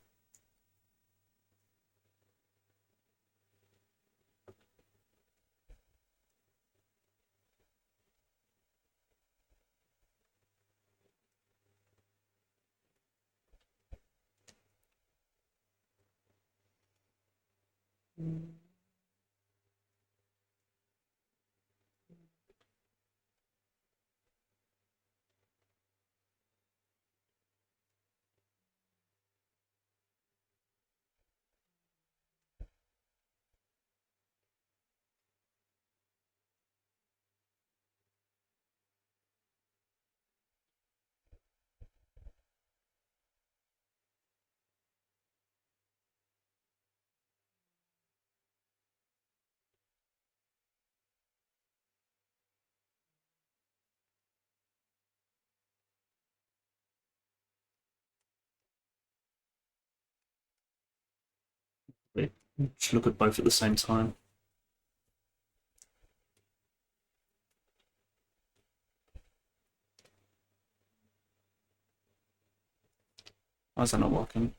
Just look at both at the same time. Why is that not working?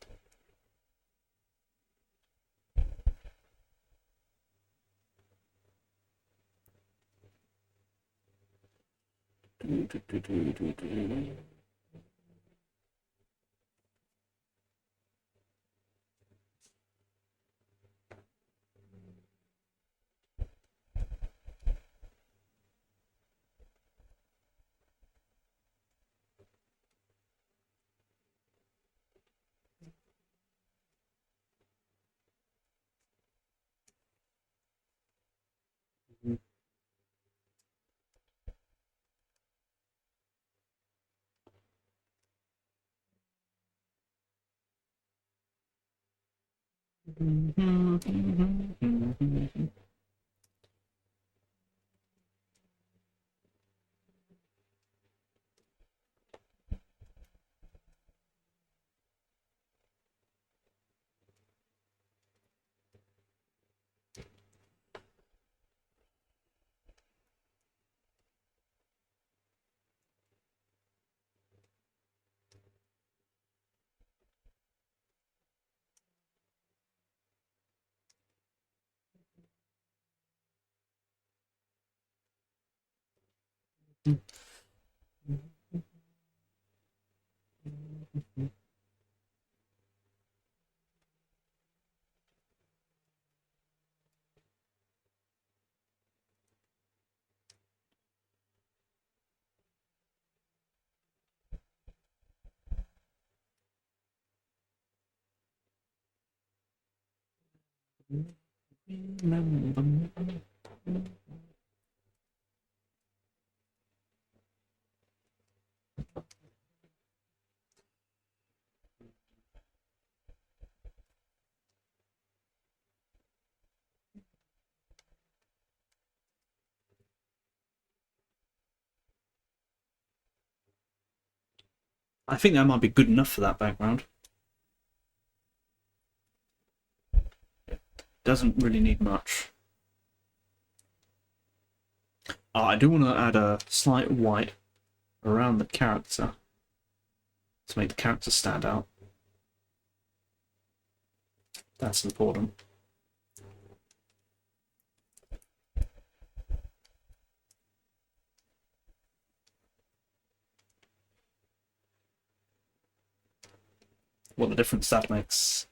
I think that might be good enough for that background. Doesn't really need much. I do want to add a slight white around the character to make the character stand out. That's important. What a difference that makes.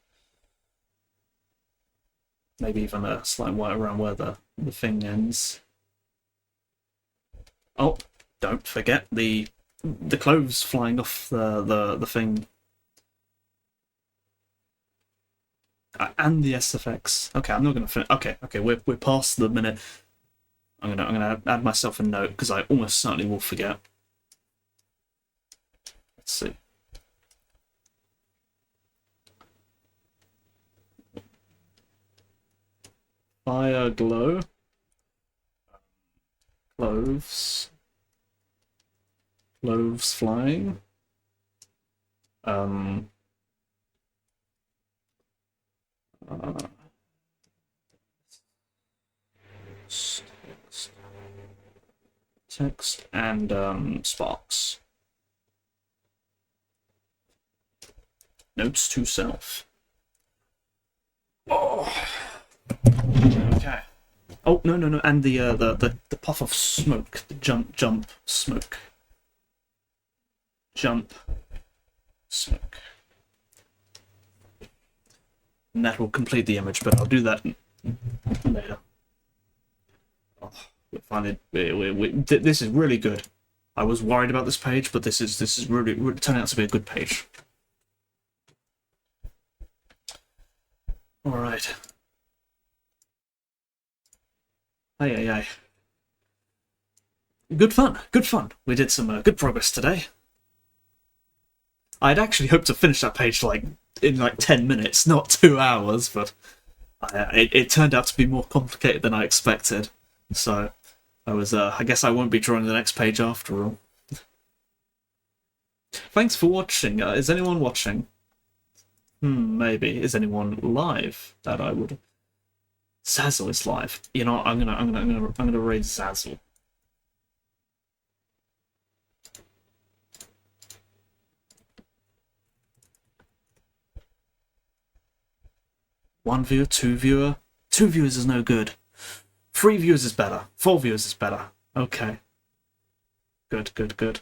Maybe even a slight white around where the thing ends. Oh, don't forget the clothes flying off the thing. And the SFX. Okay, I'm not gonna finish. Okay, we're past the minute. I'm gonna add myself a note because I almost certainly will forget. Let's see. Fire glow. Cloves flying. Text and sparks. Notes to self. Oh. Okay. Oh no! And the puff of smoke, the jump smoke, jump smoke. And that will complete the image, but I'll do that later. Oh, this is really good. I was worried about this page, but this is really turning out to be a good page. All right. Aye. Good fun. We did some good progress today. I'd actually hoped to finish that page in 10 minutes, not 2 hours, but it turned out to be more complicated than I expected. So I guess I won't be drawing the next page after all. Thanks for watching. Is anyone watching? Maybe. Is anyone live that I would? Zazzle is live. You know, I'm gonna raid Zazzle. One viewer, two viewer. 2 viewers is no good. 3 viewers is better. 4 viewers is better. Okay. Good.